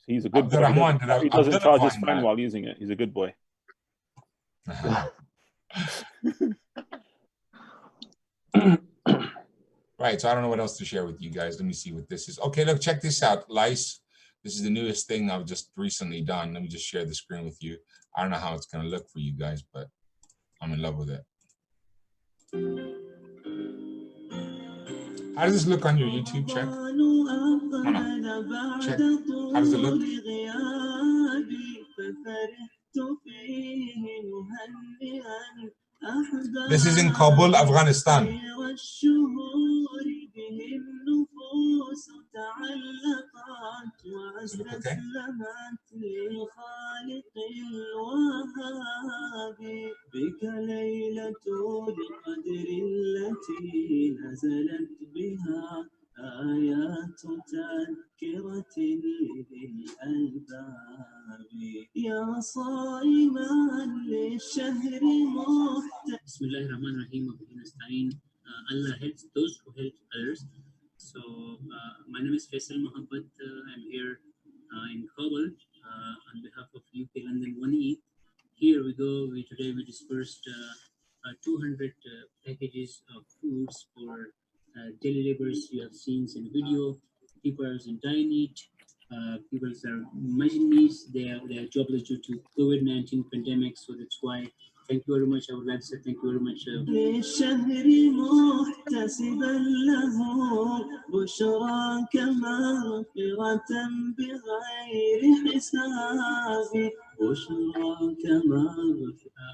[SPEAKER 3] He's a good boy. He doesn't charge his phone while using it. He's a good boy.
[SPEAKER 1] Right, so I don't know what else to share with you guys. Let me see what this is. Okay, look, check this out, Lice. This is the newest thing I've just recently done. Let me just share the screen with you. I don't know how it's going to look for you guys, but I'm in love with it. How does this look on your YouTube? Check. Check. How does it look? This is in Kabul, Afghanistan. Does it look okay?
[SPEAKER 4] آيات تذكرة للألباب يا صائما للشهر بسم الله الرحمن الرحيم وبه نستعين. Allah helps those who help others. So my name is Faisal Mohammed. I'm here in Kabul on behalf of UK London One Eat. Here we go. Today we dispersed 200 packages of foods for daily laborers. You have seen in the video. People are in dire need. People are much in need. They are jobless due to COVID-19 pandemic. So that's why. Thank you very much. I would like to say thank you very much.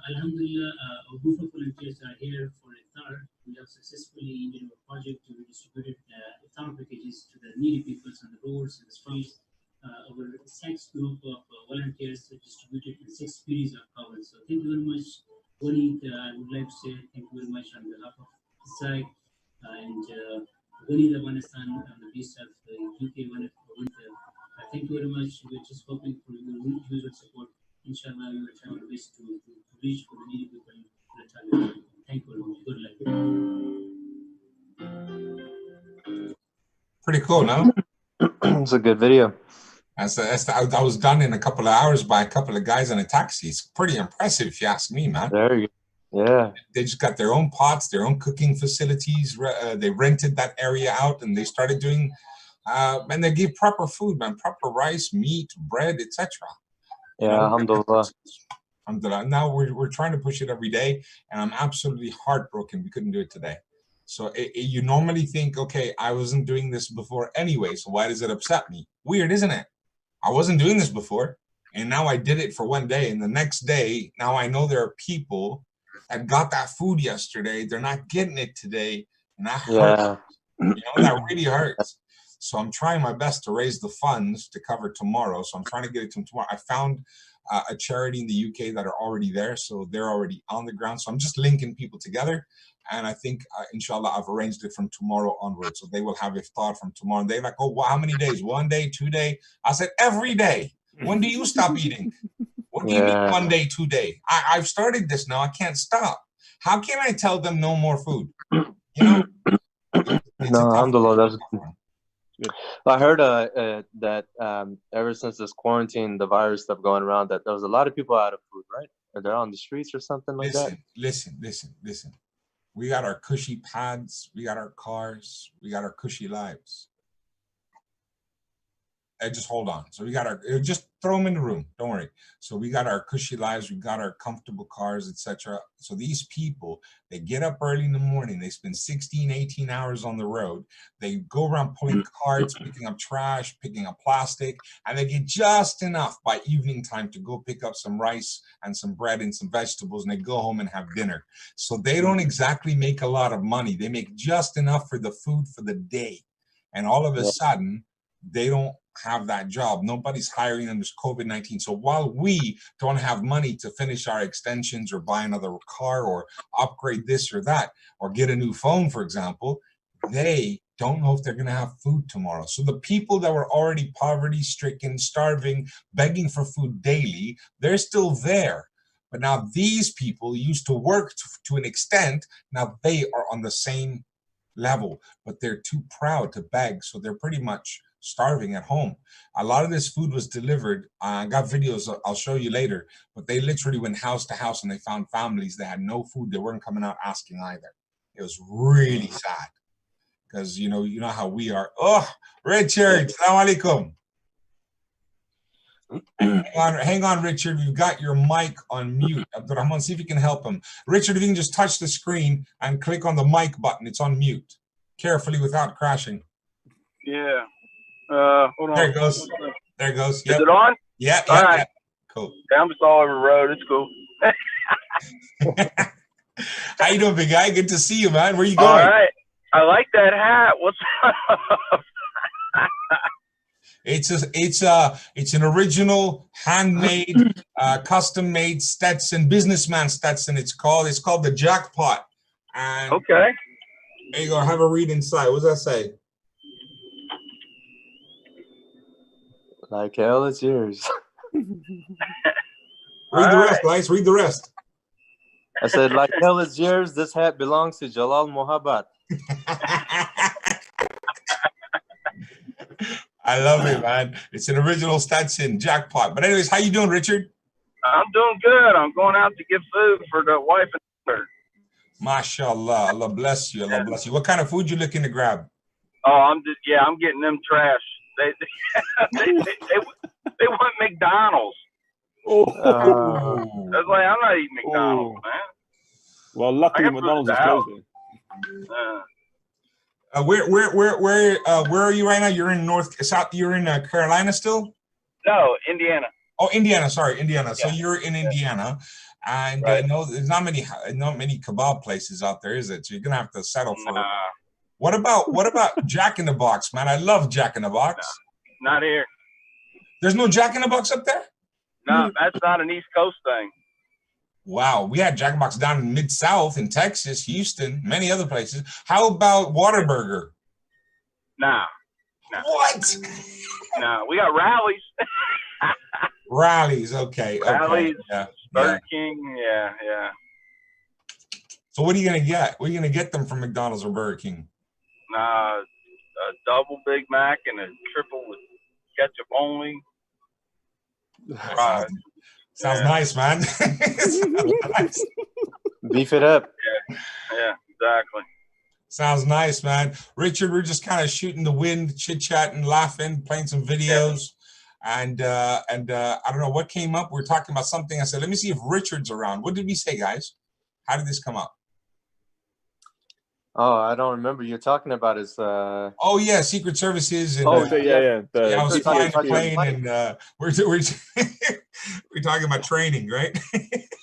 [SPEAKER 4] Alhamdulillah, a group of volunteers are here for iftar. We have successfully ended our project to distribute iftar packages to the needy people on the roads and the streets. Our 6 group of volunteers distributed in 6 cities of cover. So thank you very much. Walid, I would like to say thank you very much on behalf of Saeed and Walid Afghanistan on the behalf of the UK. Thank you very much. We're just hoping for your usual support.
[SPEAKER 5] Inshallah, we will try our best to reach for the needy people. Thank you very much. Good luck.
[SPEAKER 1] Pretty cool, no?
[SPEAKER 2] It's a good video.
[SPEAKER 1] I was done in a couple of hours by a couple of guys in a taxi. It's pretty impressive, if you ask me, man.
[SPEAKER 2] There you go. Yeah.
[SPEAKER 1] They just got their own pots, their own cooking facilities. They rented that area out, and they started doing, and they give proper food, man, proper rice, meat, bread, etc.
[SPEAKER 2] Yeah, alhamdulillah.
[SPEAKER 1] Alhamdulillah. Now we're trying to push it every day, and I'm absolutely heartbroken we couldn't do it today. So you normally think, okay, I wasn't doing this before anyway, so why does it upset me? Weird, isn't it? I wasn't doing this before, and now I did it for one day, and the next day, now I know there are people that got that food yesterday. They're not getting it today, and that hurts. You know, that really hurts. So I'm trying my best to raise the funds to cover tomorrow. So I'm trying to get it to tomorrow. I found a charity in the UK that are already there, so they're already on the ground. So I'm just linking people together. And I think, inshallah, I've arranged it from tomorrow onwards. So they will have iftar from tomorrow. And they're like, oh, well, how many days? 1 day, 2 days? I said, every day. When do you stop eating? What do you mean 1 day, 2 days? I've started this now. I can't stop. How can I tell them no more food? You know?
[SPEAKER 2] No, alhamdulillah, that's good. I heard that ever since this quarantine, the virus stuff going around, that there was a lot of people out of food, right? Or they're on the streets or something like that.
[SPEAKER 1] Listen. We got our cushy pads, we got our cars, we got our cushy lives. Just hold on. So we got our, just throw them in the room. Don't worry. So we got our cushy lives, we got our comfortable cars, etc. So these people, they get up early in the morning, they spend 16, 18 hours on the road. They go around pulling carts, picking up trash, picking up plastic, and they get just enough by evening time to go pick up some rice and some bread and some vegetables, and they go home and have dinner. So they don't exactly make a lot of money. They make just enough for the food for the day. And all of a sudden, they don't have that job. Nobody's hiring under COVID-19. So while we don't have money to finish our extensions or buy another car or upgrade this or that, or get a new phone, for example, they don't know if they're going to have food tomorrow. So the people that were already poverty-stricken, starving, begging for food daily, they're still there. But now these people used to work to an extent, now they are on the same level, but they're too proud to beg. So they're pretty much starving at home. A lot of this food was delivered. I got videos I'll show you later, but they literally went house to house and they found families that had no food. They weren't coming out asking either. It was really sad because you know how we are. Oh, Richard, Assalamu alaikum. Hang on, Richard. You've got your mic on mute. Abdurrahman, see if you can help him. Richard, if you can just touch the screen and click on the mic button, it's on mute. Carefully without crashing.
[SPEAKER 6] Yeah. Hold on.
[SPEAKER 1] There it goes. There it goes. Yep.
[SPEAKER 6] Is it on?
[SPEAKER 1] Yeah.
[SPEAKER 6] All right.
[SPEAKER 1] Yeah. Cool.
[SPEAKER 6] Yeah, I'm just all over the road. It's cool.
[SPEAKER 1] How you doing, big guy? Good to see you, man. Where you going?
[SPEAKER 6] All right. I like that hat. What's up?
[SPEAKER 1] It's an original, handmade, custom-made Stetson, businessman Stetson. It's called the Jackpot. And
[SPEAKER 6] okay.
[SPEAKER 1] There you go. Have a read inside. What does that say?
[SPEAKER 2] Like hell, it's yours.
[SPEAKER 1] Read the rest, guys. Read the rest.
[SPEAKER 2] I said, like hell, it's yours. This hat belongs to Jalal Muhabbat.
[SPEAKER 1] I love it, man. It's an original Stetson Jackpot. But anyways, how you doing, Richard?
[SPEAKER 6] I'm doing good. I'm going out to get food for the wife and daughter.
[SPEAKER 1] MashaAllah. Allah bless you. Allah bless you. What kind of food you looking to grab?
[SPEAKER 6] Oh, I'm getting them trash. They want McDonald's.
[SPEAKER 3] Oh.
[SPEAKER 6] I was like, I'm not eating McDonald's, man.
[SPEAKER 3] Well, luckily McDonald's is closing.
[SPEAKER 1] Where are you right now? You're in You're in Carolina still?
[SPEAKER 6] No, Indiana.
[SPEAKER 1] Oh, Indiana. Sorry, Indiana.
[SPEAKER 6] Yeah.
[SPEAKER 1] So you're in Indiana, and
[SPEAKER 6] right.
[SPEAKER 1] no, there's not many kebab places out there, is it? So you're gonna have to settle for.
[SPEAKER 6] Nah.
[SPEAKER 1] What about Jack in the Box, man? I love Jack in the Box.
[SPEAKER 6] No, not here.
[SPEAKER 1] There's no Jack in the Box up there?
[SPEAKER 6] No, that's not an East Coast thing.
[SPEAKER 1] Wow, we had Jack in the Box down in Mid-South, in Texas, Houston, many other places. How about Whataburger?
[SPEAKER 6] Nah.
[SPEAKER 1] What?
[SPEAKER 6] No, we got Rallies.
[SPEAKER 1] Rallies, okay.
[SPEAKER 6] Rallies,
[SPEAKER 1] Yeah.
[SPEAKER 6] Burger King, yeah.
[SPEAKER 1] So what are you gonna get? What are you gonna get them from McDonald's or Burger King?
[SPEAKER 6] A double Big Mac and a triple with ketchup only. Fries.
[SPEAKER 1] Sounds nice, man. Sounds nice.
[SPEAKER 2] Beef it up.
[SPEAKER 6] Yeah, exactly.
[SPEAKER 1] Sounds nice, man. Richard, we're just kind of shooting the wind, chit-chatting, laughing, playing some videos. And I don't know what came up. We're talking about something. I said, let me see if Richard's around. What did we say, guys? How did this come up?
[SPEAKER 2] Oh, I don't remember. You're talking about his.
[SPEAKER 1] Oh yeah, Secret Services. And,
[SPEAKER 3] yeah.
[SPEAKER 1] I was flying a
[SPEAKER 2] talking
[SPEAKER 1] plane,
[SPEAKER 2] about
[SPEAKER 1] and we're talking about training, right?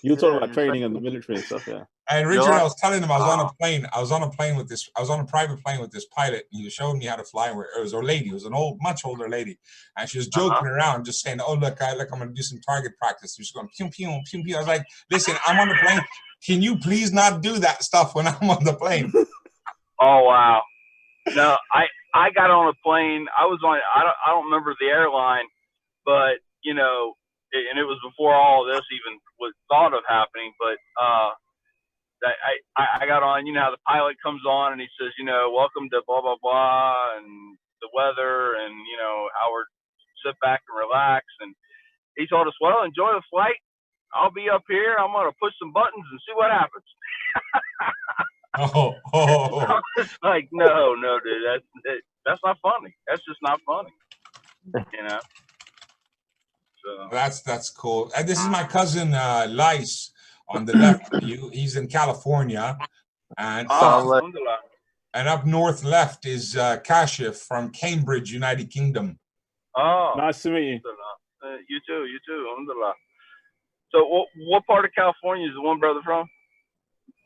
[SPEAKER 3] You were talking about training in the military and stuff, yeah.
[SPEAKER 1] And Richard, I was telling him I was on a plane. I was on a plane with this. I was on a private plane with this pilot. And he was showing me how to fly. It was a lady. It was an much older lady, and she was joking around, just saying, "Oh look, I'm going to do some target practice." She was going pew pew pew pew. I was like, "Listen, I'm on the plane. Can you please not do that stuff when I'm on the plane?"
[SPEAKER 6] Oh wow. No, I got on a plane. I was on. I don't remember the airline, but you know, and it was before all of this even was thought of happening. But I got on. You know how the pilot comes on and he says, you know, welcome to blah blah blah and the weather and you know how we're sit back and relax. And he told us, well, enjoy the flight. I'll be up here. I'm gonna push some buttons and see what happens.
[SPEAKER 1] Oh.
[SPEAKER 6] I was like, no, dude, that's not funny. That's just not funny. You know. So
[SPEAKER 1] That's cool. And this is my cousin Lice on the left of you. He's in California, and up north left is Kashif from Cambridge, United Kingdom.
[SPEAKER 6] Oh,
[SPEAKER 3] nice to meet you.
[SPEAKER 6] You too. Alhamdulillah. So, what part of California is the one brother from?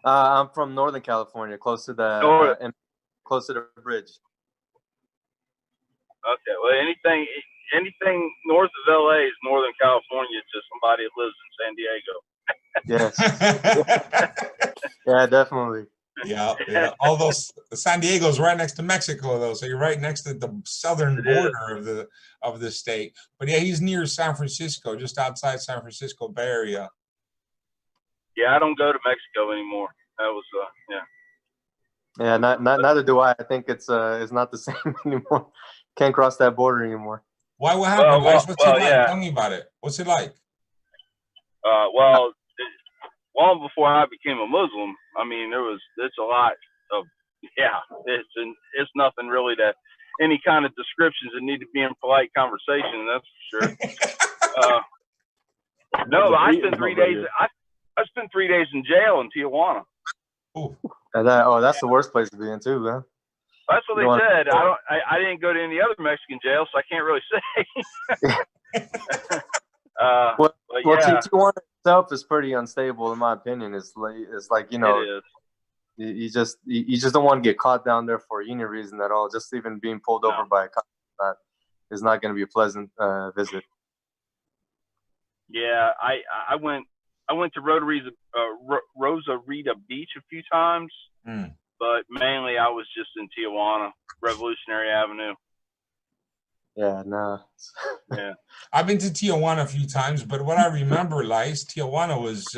[SPEAKER 2] I'm from Northern California, close to the bridge.
[SPEAKER 6] Okay. Well, anything north of LA is Northern California to somebody that lives in San Diego.
[SPEAKER 2] Yes. Yeah, definitely.
[SPEAKER 1] Yeah. Although San Diego's right next to Mexico, though, so you're right next to the southern border of the state. But yeah, he's near San Francisco, just outside San Francisco Bay Area.
[SPEAKER 6] Yeah, I don't go to Mexico anymore. That was
[SPEAKER 2] Yeah, neither do I. I think it's not the same anymore. Can't cross that border anymore.
[SPEAKER 1] Why? What happened? What's it like? Yeah. Tell me about it. What's it like?
[SPEAKER 6] Long before I became a Muslim, I mean, it's a lot of it's nothing really that any kind of descriptions that need to be in polite conversation. That's for sure. No, I spent 3 days. I spent 3 days in jail in Tijuana.
[SPEAKER 1] Ooh.
[SPEAKER 2] That's the worst place to be in too, man.
[SPEAKER 6] That's what they said. I didn't go to any other Mexican jail, so I can't really say.
[SPEAKER 2] Tijuana itself is pretty unstable, in my opinion. It's like you know, you just don't want to get caught down there for any reason at all. Just even being pulled over by a cop is not going to be a pleasant visit.
[SPEAKER 6] Yeah, I went to Rosarita Beach a few times, but mainly I was just in Tijuana, Revolutionary Avenue.
[SPEAKER 2] Yeah, no.
[SPEAKER 6] Yeah,
[SPEAKER 1] I've been to Tijuana a few times, but what I remember, Lice, Tijuana was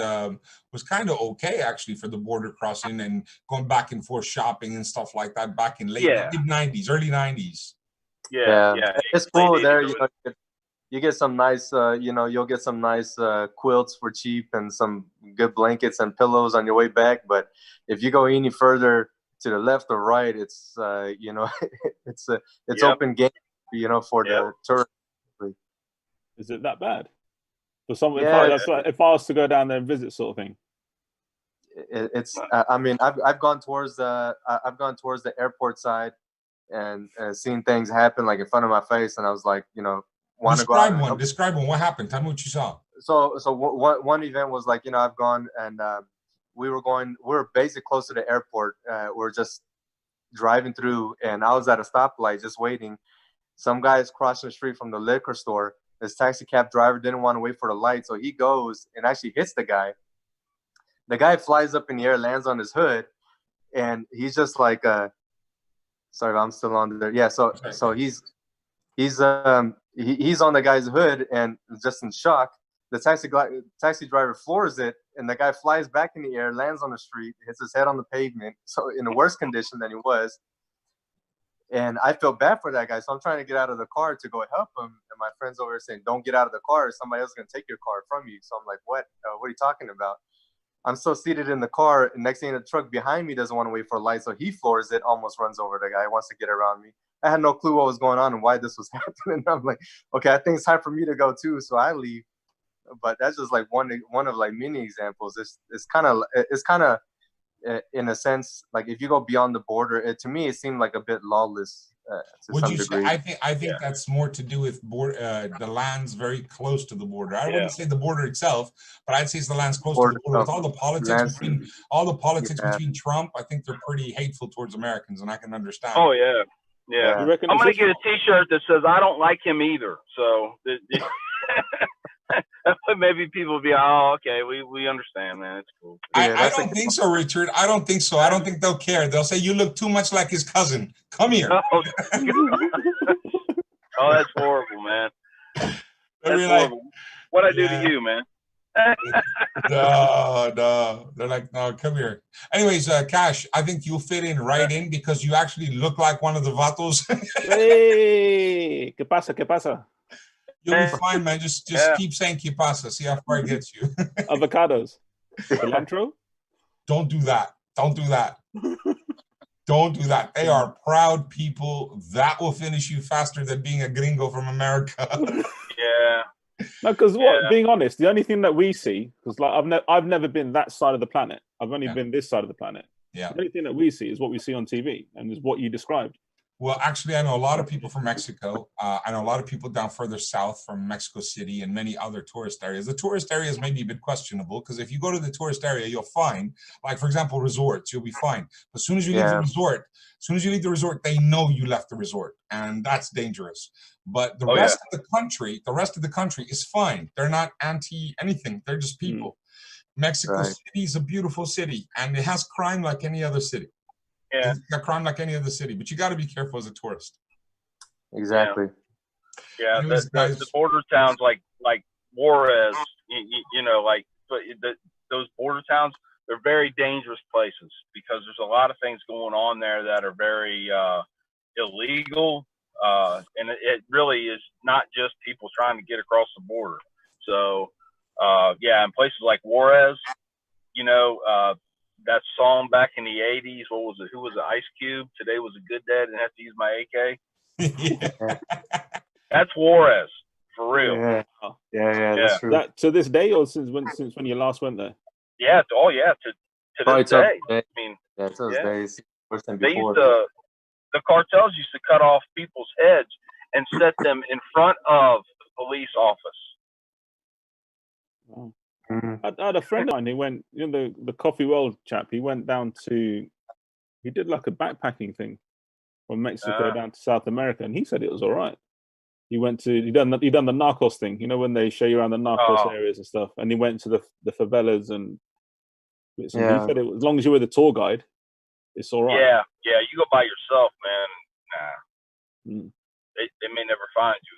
[SPEAKER 1] kind of okay actually for the border crossing and going back and forth shopping and stuff like that back in mid-90s, early 90s.
[SPEAKER 6] Yeah.
[SPEAKER 2] It's cool there. You get some nice, you'll get some nice quilts for cheap and some good blankets and pillows on your way back. But if you go any further to the left or right, it's it's open game, for the tourists.
[SPEAKER 3] Is it that bad? For some, if I was to go down there and visit, sort of thing.
[SPEAKER 2] It's. I mean, I've gone towards the airport side and seen things happen like in front of my face, and I was like,
[SPEAKER 1] Describe one. Describe one. What happened? Tell me what you saw.
[SPEAKER 2] So one event was like, I've gone and we were basically close to the airport. We're just driving through, and I was at a stoplight just waiting. Some guys crossing the street from the liquor store. This taxi cab driver didn't want to wait for the light, so he goes and actually hits the guy. The guy flies up in the air, lands on his hood, and he's just like, sorry, I'm still on there. Yeah, so he's he's on the guy's hood and just in shock. The taxi driver floors it, and the guy flies back in the air, lands on the street, hits his head on the pavement, so in a worse condition than he was. And I feel bad for that guy, so I'm trying to get out of the car to go help him. And my friend's over there saying, "Don't get out of the car. Somebody else is going to take your car from you." So I'm like, "What? What are you talking about?" I'm still seated in the car, and next thing, the truck behind me doesn't want to wait for a light, so he floors it, almost runs over the guy, wants to get around me. I had no clue what was going on and why this was happening. I'm like, okay, I think it's time for me to go too, so I leave. But that's just like one of like many examples. It's kind of in a sense, like if you go beyond the border, to me it seemed like a bit lawless to some degree.
[SPEAKER 1] I think that's more to do with the lands very close to the border. I wouldn't say the border itself, but I'd say it's the lands close to the border. With all the politics between Trump, I think they're pretty hateful towards Americans, and I can understand.
[SPEAKER 6] Oh yeah. Yeah, I'm gonna get a T-shirt that says "I don't like him either." So maybe people will be, "Oh, okay, we understand, man. It's cool."
[SPEAKER 1] I don't think so, Richard. I don't think so. I don't think they'll care. They'll say, "You look too much like his cousin. Come here."
[SPEAKER 6] Oh, that's horrible, man. That's horrible. What'd I do to you, man?
[SPEAKER 1] No. They're like, "No, come here." Anyways, Cash, I think you'll fit in right in because you actually look like one of the vatos.
[SPEAKER 3] Hey, ¿qué pasa? ¿Qué pasa?
[SPEAKER 1] You'll be fine, man. Just keep saying "que pasa." See how far it gets you.
[SPEAKER 3] Avocados. Cilantro?
[SPEAKER 1] Don't do that. Don't do that. Don't do that. They are proud people. That will finish you faster than being a gringo from America.
[SPEAKER 6] Yeah.
[SPEAKER 3] No, because being honest, the only thing that we see, because like I've never been that side of the planet. I've only been this side of the planet.
[SPEAKER 1] Yeah.
[SPEAKER 3] The only thing that we see is what we see on TV and is what you described.
[SPEAKER 1] Well, actually, I know a lot of people from Mexico. I know a lot of people down further south from Mexico City and many other tourist areas. The tourist areas may be a bit questionable because if you go to the tourist area, you'll find, like, for example, resorts, you'll be fine. But as soon as you leave the resort, they know you left the resort, and that's dangerous. But the rest of the country is fine. They're not anti anything. They're just people. Mexico City is a beautiful city, and it has crime like any other city. Yeah. It's got crime like any other city, but you got to be careful as a tourist.
[SPEAKER 2] Exactly.
[SPEAKER 6] Yeah, the border towns like Juarez, you know, like those border towns, they're very dangerous places because there's a lot of things going on there that are very illegal, and it really is not just people trying to get across the border. So, in places like Juarez, you know, that song back in the 80s, what was it? Who was it? Ice Cube. Today was a good day. I didn't have to use my AK. That's Juarez, for real.
[SPEAKER 2] Yeah, that's true.
[SPEAKER 3] That to this day, or since when you last went there?
[SPEAKER 6] Yeah, to this day. I mean,
[SPEAKER 2] to those days, worse than
[SPEAKER 6] they
[SPEAKER 2] before.
[SPEAKER 6] the cartels used to cut off people's heads and set them in front of the police office.
[SPEAKER 3] Wow. I had a friend of mine who went, you know, the Coffee World chap. He went down he did like a backpacking thing from Mexico down to South America, and he said it was all right. He done the Narcos thing, you know, when they show you around the Narcos areas and stuff, and he went to the favelas and he said as long as you're with a tour guide, it's all right.
[SPEAKER 6] Yeah, you go by yourself, man. Nah, they may never find you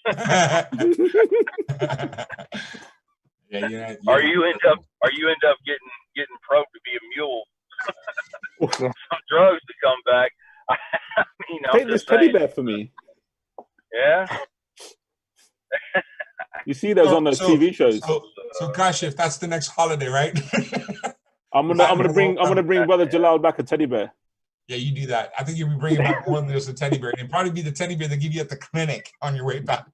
[SPEAKER 6] again.
[SPEAKER 1] Yeah.
[SPEAKER 6] Or you end up getting probed to be a mule. Some drugs to come back. I mean,
[SPEAKER 3] take this teddy bear for me.
[SPEAKER 6] Yeah.
[SPEAKER 3] You see those on those TV shows.
[SPEAKER 1] So Kashif, that's the next holiday, right?
[SPEAKER 3] I'm gonna bring Brother Jalal back a teddy bear.
[SPEAKER 1] Yeah, you do that. I think you'll be bringing back more than just a teddy bear. It'll probably be the teddy bear they give you at the clinic on your way back.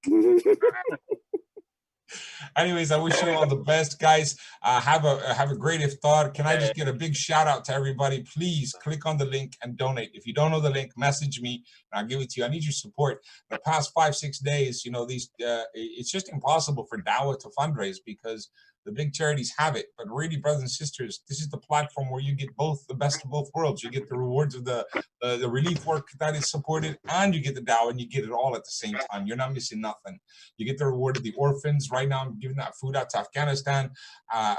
[SPEAKER 1] Anyways, I wish you all the best, guys. Have a great iftar. Can I just get a big shout out to everybody? Please click on the link and donate. If you don't know the link, message me and I'll give it to you. I need your support. The past 5-6 days, you know, it's just impossible for Dawah to fundraise because The big charities have it, but really, brothers and sisters, this is the platform where you get both, the best of both worlds. You get the rewards of the relief work that is supported, and you get the dawah, and you get it all at the same time. You're not missing nothing. You get the reward of the orphans. Right now, I'm giving that food out to Afghanistan.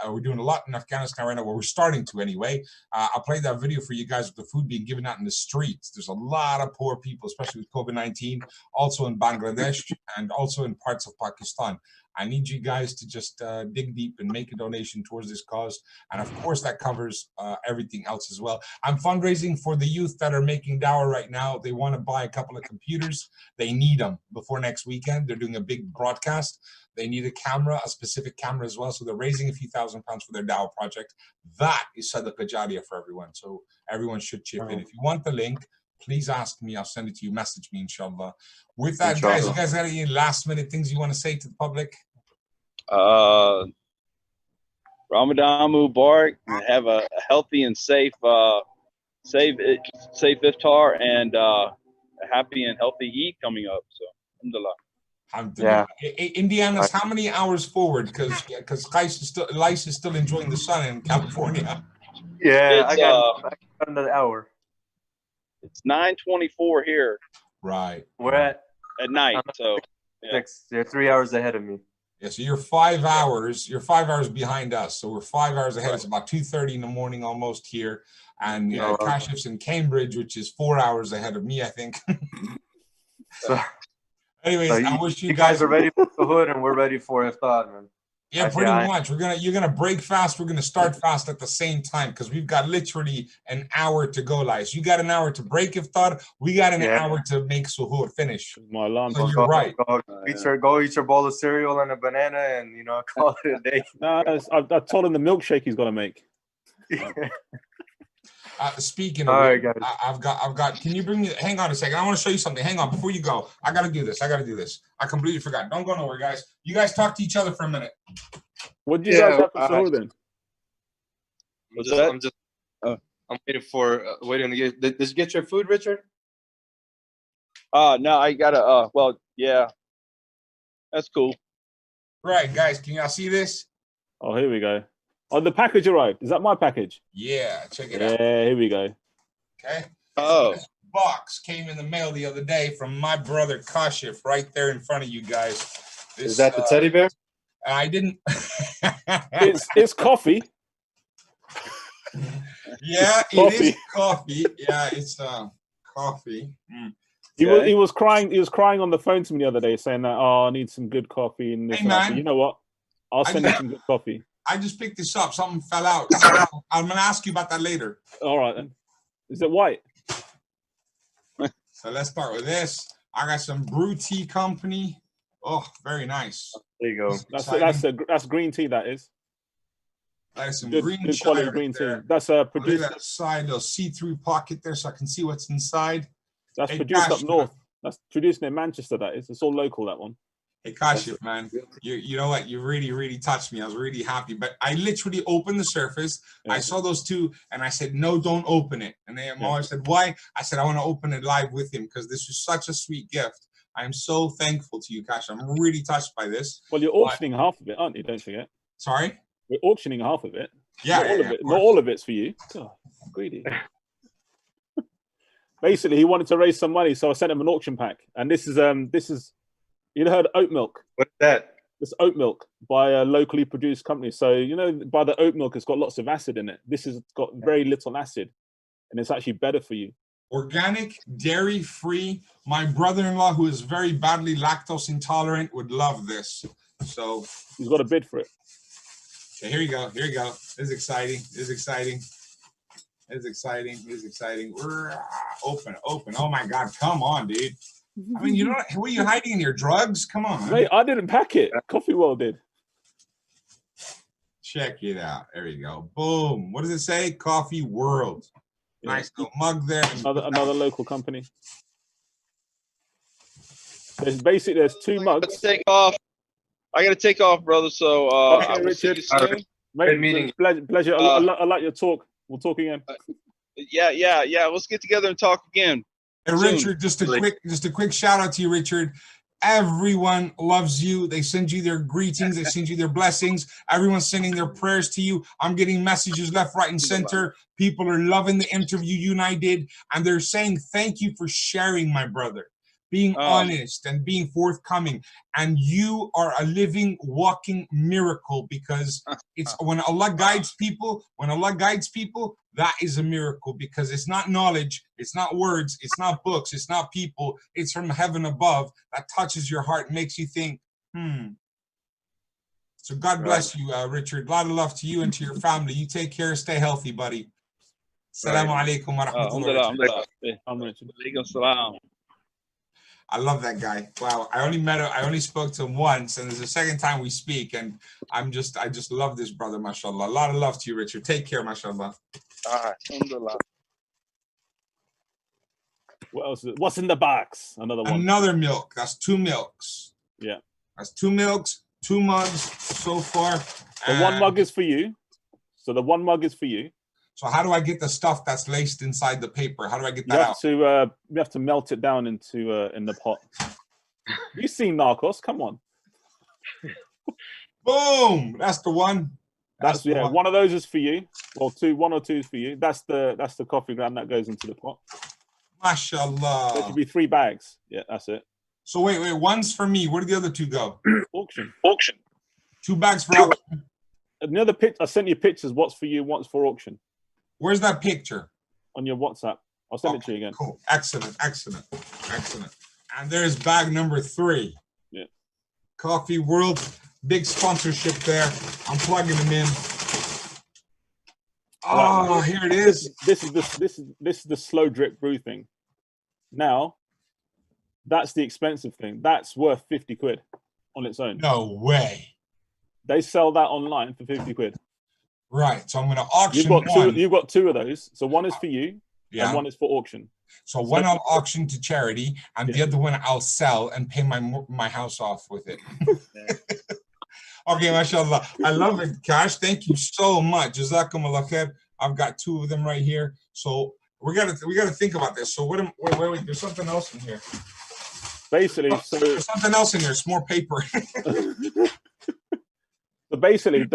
[SPEAKER 1] We're doing a lot in Afghanistan right now, where we're starting to anyway. I'll play that video for you guys with the food being given out in the streets. There's a lot of poor people, especially with COVID-19, also in Bangladesh and also in parts of Pakistan. I need you guys to just dig deep and make a donation towards this cause. And of course, that covers everything else as well. I'm fundraising for the youth that are making dawah right now. They want to buy a couple of computers. They need them before next weekend. They're doing a big broadcast. They need a camera, a specific camera as well. So they're raising a few £1,000s for their dawah project. That is sadaqah jariyah for everyone. So everyone should chip in. If you want the link, please ask me. I'll send it to you. Message me, inshallah. With that, guys, you guys got any last minute things you want to say to the public?
[SPEAKER 7] Ramadan Mubarak, and have a healthy and safe iftar, and a happy and healthy Eid coming up. So, alhamdulillah.
[SPEAKER 1] Yeah. Indiana's how many hours forward? Because Lice is still enjoying the sun in California.
[SPEAKER 2] Yeah, I got another hour.
[SPEAKER 7] It's 9:24 here.
[SPEAKER 1] Right.
[SPEAKER 2] We're at
[SPEAKER 7] night. So
[SPEAKER 2] yeah. They're 3 hours ahead of me.
[SPEAKER 1] Yeah, so you're 5 hours. You're 5 hours behind us. So we're 5 hours ahead. It's about 2:30 in the morning almost here. And Kashif's in Cambridge, which is 4 hours ahead of me, I think. Anyways, I wish you guys
[SPEAKER 2] are ready for the hood, and we're ready for iftar, man.
[SPEAKER 1] Yeah, pretty much. You're gonna break fast. We're gonna start fast at the same time because we've got literally an hour to go, Lice. You got an hour to break iftar. We got an hour to make suhoor, finish.
[SPEAKER 3] My alarm.
[SPEAKER 1] So you're right.
[SPEAKER 2] Go eat your bowl of cereal and a banana, and call it a day.
[SPEAKER 3] No, I told him the milkshake he's gonna make.
[SPEAKER 1] Speaking of it, I've got. Can you bring me? Hang on a second. I want to show you something. Hang on, before you go. I gotta do this. I completely forgot. Don't go nowhere, guys. You guys talk to each other for a minute.
[SPEAKER 3] What did you guys have for suhoor then?
[SPEAKER 2] I'm waiting to get. Did you get your food, Richard?
[SPEAKER 7] No, I gotta. Well, yeah, that's cool.
[SPEAKER 1] Right, guys. Can y'all see this?
[SPEAKER 3] Oh, here we go. Oh, the package arrived. Is that my package?
[SPEAKER 1] Yeah, check it out.
[SPEAKER 3] Yeah, here we go.
[SPEAKER 1] Okay.
[SPEAKER 7] Oh.
[SPEAKER 1] This box came in the mail the other day from my brother Kashif, right there in front of you guys.
[SPEAKER 2] Is that the teddy bear?
[SPEAKER 1] I didn't.
[SPEAKER 3] It's coffee.
[SPEAKER 1] Yeah, it is coffee. Yeah, it's coffee. Mm.
[SPEAKER 3] He was crying. He was crying on the phone to me the other day, saying that I need some good coffee. And this,
[SPEAKER 1] man,
[SPEAKER 3] you know what? I'll send you some good coffee.
[SPEAKER 1] I just picked this up. Something fell out. I'm going to ask you about that later.
[SPEAKER 3] All right, then. Is it white?
[SPEAKER 1] So let's start with this. I got some brew tea company. Oh, very nice.
[SPEAKER 2] There you go.
[SPEAKER 3] That's green tea, that is.
[SPEAKER 1] That's some
[SPEAKER 3] good quality green tea. That's produced.
[SPEAKER 1] That side, little see-through pocket there so I can see what's inside.
[SPEAKER 3] That's produced up north. That's produced in Manchester, that is. It's all local, that one.
[SPEAKER 1] Hey, Kashif, man, you know what? You really, really touched me. I was really happy. But I literally opened the surface. Yeah. I saw those two, and I said, no, don't open it. And then my wife said, why? I said, I want to open it live with him because this is such a sweet gift. I'm so thankful to you, Kashif. I'm really touched by this.
[SPEAKER 3] Well, you're auctioning half of it, aren't you? Don't forget.
[SPEAKER 1] Sorry?
[SPEAKER 3] We're auctioning half of it.
[SPEAKER 1] Yeah,
[SPEAKER 3] not all of it's for you. God, greedy. Basically, he wanted to raise some money, so I sent him an auction pack. And this is you heard of oat milk?
[SPEAKER 2] What's that?
[SPEAKER 3] It's oat milk by a locally produced company. So, by the oat milk, it's got lots of acid in it. This has got very little acid, and it's actually better for you.
[SPEAKER 1] Organic, dairy-free. My brother-in-law, who is very badly lactose intolerant, would love this. So
[SPEAKER 3] he's got a bid for it.
[SPEAKER 1] Okay, here you go. Here you go. This is exciting. This is exciting. This is exciting. This is exciting. We're open. Oh my God! Come on, dude. I mean, what are you hiding in your drugs? Come on.
[SPEAKER 3] Mate, I didn't pack it. Coffee World did.
[SPEAKER 1] Check it out. There you go. Boom. What does it say? Coffee World. Yeah. Nice little mug there.
[SPEAKER 3] Another local company. There's two mugs.
[SPEAKER 7] Let's take off. I got to take off, brother. So,
[SPEAKER 3] okay, Richard. Mate, meeting. Pleasure. I like your talk. We'll talk again.
[SPEAKER 7] Yeah. Let's get together and talk again.
[SPEAKER 1] Hey, Richard, just a quick shout out to you, Richard. Everyone loves you. They send you their greetings. They send you their blessings. Everyone's sending their prayers to you. I'm getting messages left, right, and center. People are loving the interview you and I did. And they're saying, thank you for sharing, my brother, being honest and being forthcoming. And you are a living, walking miracle, because it's when Allah guides people, that is a miracle, because it's not knowledge, it's not words, it's not books, it's not people, it's from heaven above that touches your heart and makes you think, So God bless you, Richard. A lot of love to you and to your family. You take care, stay healthy, buddy. Assalamu alaikum wa rahmatullah. I love that guy. Wow, I only spoke to him once, and it's the second time we speak, and I just love this brother, mashallah. A lot of love to you, Richard. Take care, mashallah.
[SPEAKER 7] Alhamdulillah.
[SPEAKER 3] What else? What's in the box? Another one.
[SPEAKER 1] Another milk. That's 2 milks.
[SPEAKER 3] Yeah.
[SPEAKER 1] That's 2 milks, 2 mugs so far.
[SPEAKER 3] The 1 mug is for you. So the 1 mug is for you.
[SPEAKER 1] So how do I get the stuff that's laced inside the paper? How do I get that out?
[SPEAKER 3] You have to melt it down into in the pot. You've seen Narcos. Come on.
[SPEAKER 1] Boom. That's the one.
[SPEAKER 3] That's the one. 1 of those is for you. Well, 1 or 2 is for you. That's the coffee ground that goes into the pot.
[SPEAKER 1] Mashallah.
[SPEAKER 3] There should be 3 bags. Yeah, that's it.
[SPEAKER 1] So wait, 1's for me. Where do the other 2 go?
[SPEAKER 3] Auction.
[SPEAKER 1] 2 bags for auction.
[SPEAKER 3] Another I sent you pictures. What's for you? What's for auction?
[SPEAKER 1] Where's that picture?
[SPEAKER 3] On your WhatsApp. I'll send it to you again.
[SPEAKER 1] Cool. Excellent. And there's bag number 3.
[SPEAKER 3] Yeah.
[SPEAKER 1] Coffee World, big sponsorship there. I'm plugging them in. Oh, here it is.
[SPEAKER 3] This is the slow drip brew thing. Now, that's the expensive thing. That's worth 50 quid on its own.
[SPEAKER 1] No way.
[SPEAKER 3] They sell that online for 50 quid.
[SPEAKER 1] Right. So I'm going to auction
[SPEAKER 3] You've got 2 of those. So 1 is for you, and 1 is for auction.
[SPEAKER 1] So 1 I'll auction to charity, and the other 1 I'll sell and pay my house off with it. Okay, mashallah. I love it, Cash. Thank you so much. Jazakumullah khair. I've got 2 of them right here. So we gotta think about this. So wait, there's something else in here.
[SPEAKER 3] Basically,
[SPEAKER 1] there's something else in there. It's more paper.
[SPEAKER 3] So basically,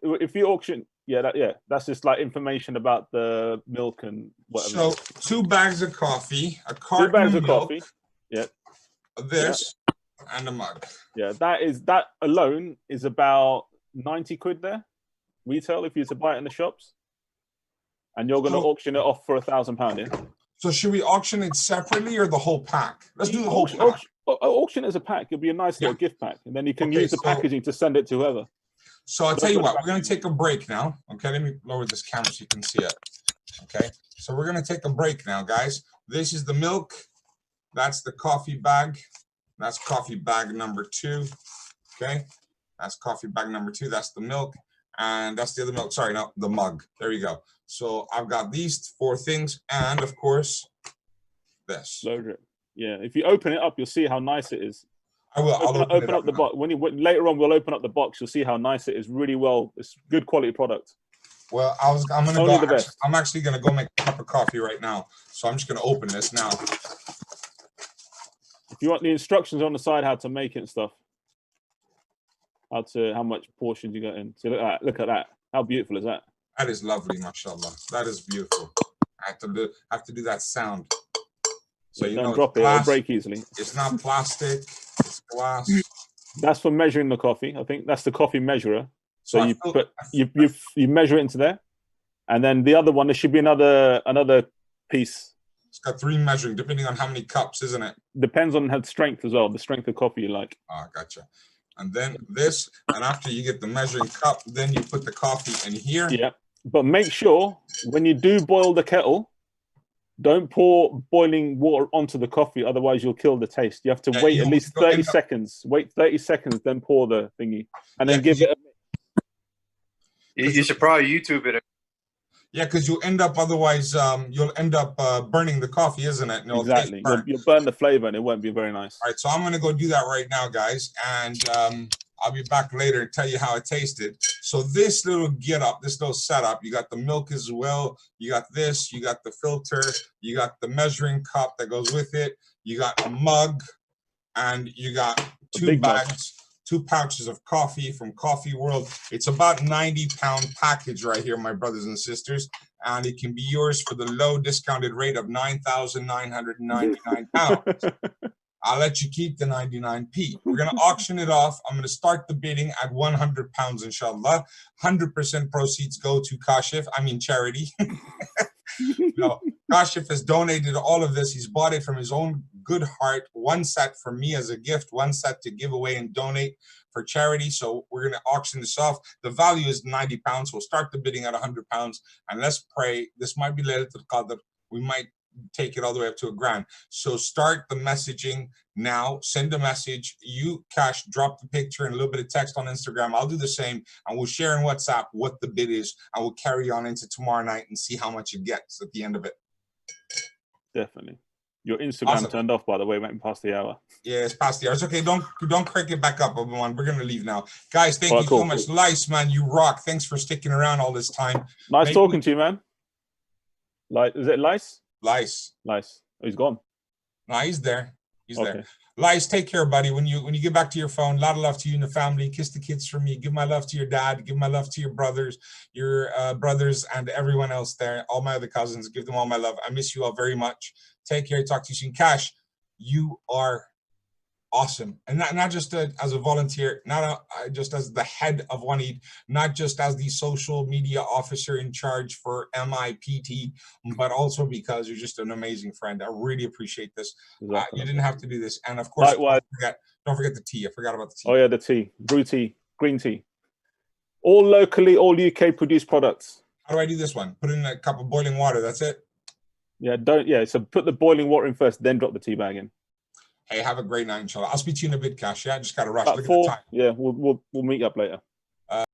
[SPEAKER 3] if you auction, that's just like information about the milk and whatever.
[SPEAKER 1] So 2 bags of coffee, a carton
[SPEAKER 3] 2 bags
[SPEAKER 1] of
[SPEAKER 3] of
[SPEAKER 1] milk,
[SPEAKER 3] coffee,
[SPEAKER 1] this, and a mug.
[SPEAKER 3] Yeah, that alone is about 90 quid there, retail, if you were to buy it in the shops, and you're going to auction it off for £1,000. Yeah.
[SPEAKER 1] So should we auction it separately or the whole pack? Let's do the whole pack.
[SPEAKER 3] Auction as a pack. It'll be a nice little gift pack, and then you can use the packaging to send it to whoever.
[SPEAKER 1] So I'll tell you what, we're going to take a break now. Okay, let me lower this camera so you can see it. Okay, so we're going to take a break now, guys. This is the milk. That's the coffee bag. That's coffee bag number 2. Okay, that's coffee bag number 2. That's the milk. And that's the other milk. Sorry, no, the mug. There you go. So I've got these 4 things. And of course, this.
[SPEAKER 3] Slow drip. Yeah, if you open it up, you'll see how nice it is.
[SPEAKER 1] I will.
[SPEAKER 3] I'll open up the box. Later on, we'll open up the box. You'll see how nice it is. Really well. It's good quality product.
[SPEAKER 1] Well, I'm actually going to go make a cup of coffee right now. So I'm just going to open this now.
[SPEAKER 3] If you want the instructions on the side, how to make it and stuff. How much portions you got in. So look at that. How beautiful is that?
[SPEAKER 1] That is lovely, mashallah. That is beautiful. I have to do that sound. So you
[SPEAKER 3] don't drop it, it'll break easily.
[SPEAKER 1] It's not plastic, it's glass.
[SPEAKER 3] That's for measuring the coffee. I think that's the coffee measurer. So you measure it into there. And then the other one, there should be another piece.
[SPEAKER 1] It's got 3 measuring, depending on how many cups, isn't it?
[SPEAKER 3] Depends on the strength as well, the strength of coffee you like.
[SPEAKER 1] Ah, gotcha. And then this, and after you get the measuring cup, then you put the coffee in here.
[SPEAKER 3] Yeah, but make sure when you do boil the kettle, don't pour boiling water onto the coffee, otherwise you'll kill the taste. You have to wait at least 30 seconds. Wait 30 seconds, then pour the thingy, and then give it a
[SPEAKER 2] mix. You should probably YouTube it.
[SPEAKER 1] Yeah, because you'll end up burning the coffee, isn't it?
[SPEAKER 3] Exactly. You'll burn the flavor, and it won't be very nice.
[SPEAKER 1] All right, so I'm going to go do that right now, guys, and I'll be back later and tell you how it tasted. So this little this little setup, you got the milk as well. You got this, you got the filter, you got the measuring cup that goes with it. You got a mug, and you got
[SPEAKER 3] A
[SPEAKER 1] 2
[SPEAKER 3] big mug.
[SPEAKER 1] bags, 2 pouches of coffee from Coffee World. It's about 90-pound package right here, my brothers and sisters, and it can be yours for the low discounted rate of 9,999 pounds. I'll let you keep the 99p. We're going to auction it off. I'm going to start the bidding at 100 pounds, inshallah. 100% proceeds go to charity. No, Kashif has donated all of this. He's bought it from his own good heart. 1 set for me as a gift, 1 set to give away and donate for charity. So we're going to auction this off. The value is 90 pounds. We'll start the bidding at 100 pounds. And let's pray. This might be Laylatul Qadr. We might take it all the way up to $1,000. So start the messaging now. Send a message. You, Cash, drop the picture and a little bit of text on Instagram. I'll do the same, and we'll share in WhatsApp what the bid is, and we'll carry on into tomorrow night and see how much it gets at the end of it.
[SPEAKER 3] Definitely. Your Instagram
[SPEAKER 1] Awesome.
[SPEAKER 3] turned off, by the way, went past the hour.
[SPEAKER 1] Yeah, it's past the hour. It's okay. Don't crank it back up, everyone. We're gonna leave now, guys. Thank you so much, Lice, man. You rock. Thanks for sticking around all this time.
[SPEAKER 3] Nice talking to you, man. Is it Lice?
[SPEAKER 1] Lice.
[SPEAKER 3] Lice. Oh, he's gone.
[SPEAKER 1] No, he's there. He's
[SPEAKER 3] Okay.
[SPEAKER 1] there. Lice, take care, buddy. When you get back to your phone, a lot of love to you and the family. Kiss the kids for me. Give my love to your dad. Give my love to your brothers and everyone else there. All my other cousins. Give them all my love. I miss you all very much. Take care. Talk to you soon. Cash, you are awesome, and not just as a volunteer, not just as the head of One Eid, not just as the social media officer in charge for MIPT, but also because you're just an amazing friend. I really appreciate this. You didn't have to do this, and of course, don't forget the tea. I forgot about the tea.
[SPEAKER 3] Oh yeah, the tea, brew tea, green tea, all locally, all UK produced products.
[SPEAKER 1] How do I do this one? Put in a cup of boiling water. That's it.
[SPEAKER 3] Yeah, so put the boiling water in first, then drop the tea bag in.
[SPEAKER 1] Hey, have a great night, inshallah. I'll speak to you in a bit, Cash. Yeah, I just got to rush.
[SPEAKER 3] About
[SPEAKER 1] Look
[SPEAKER 3] 4,
[SPEAKER 1] at the time.
[SPEAKER 3] yeah, we'll meet up later.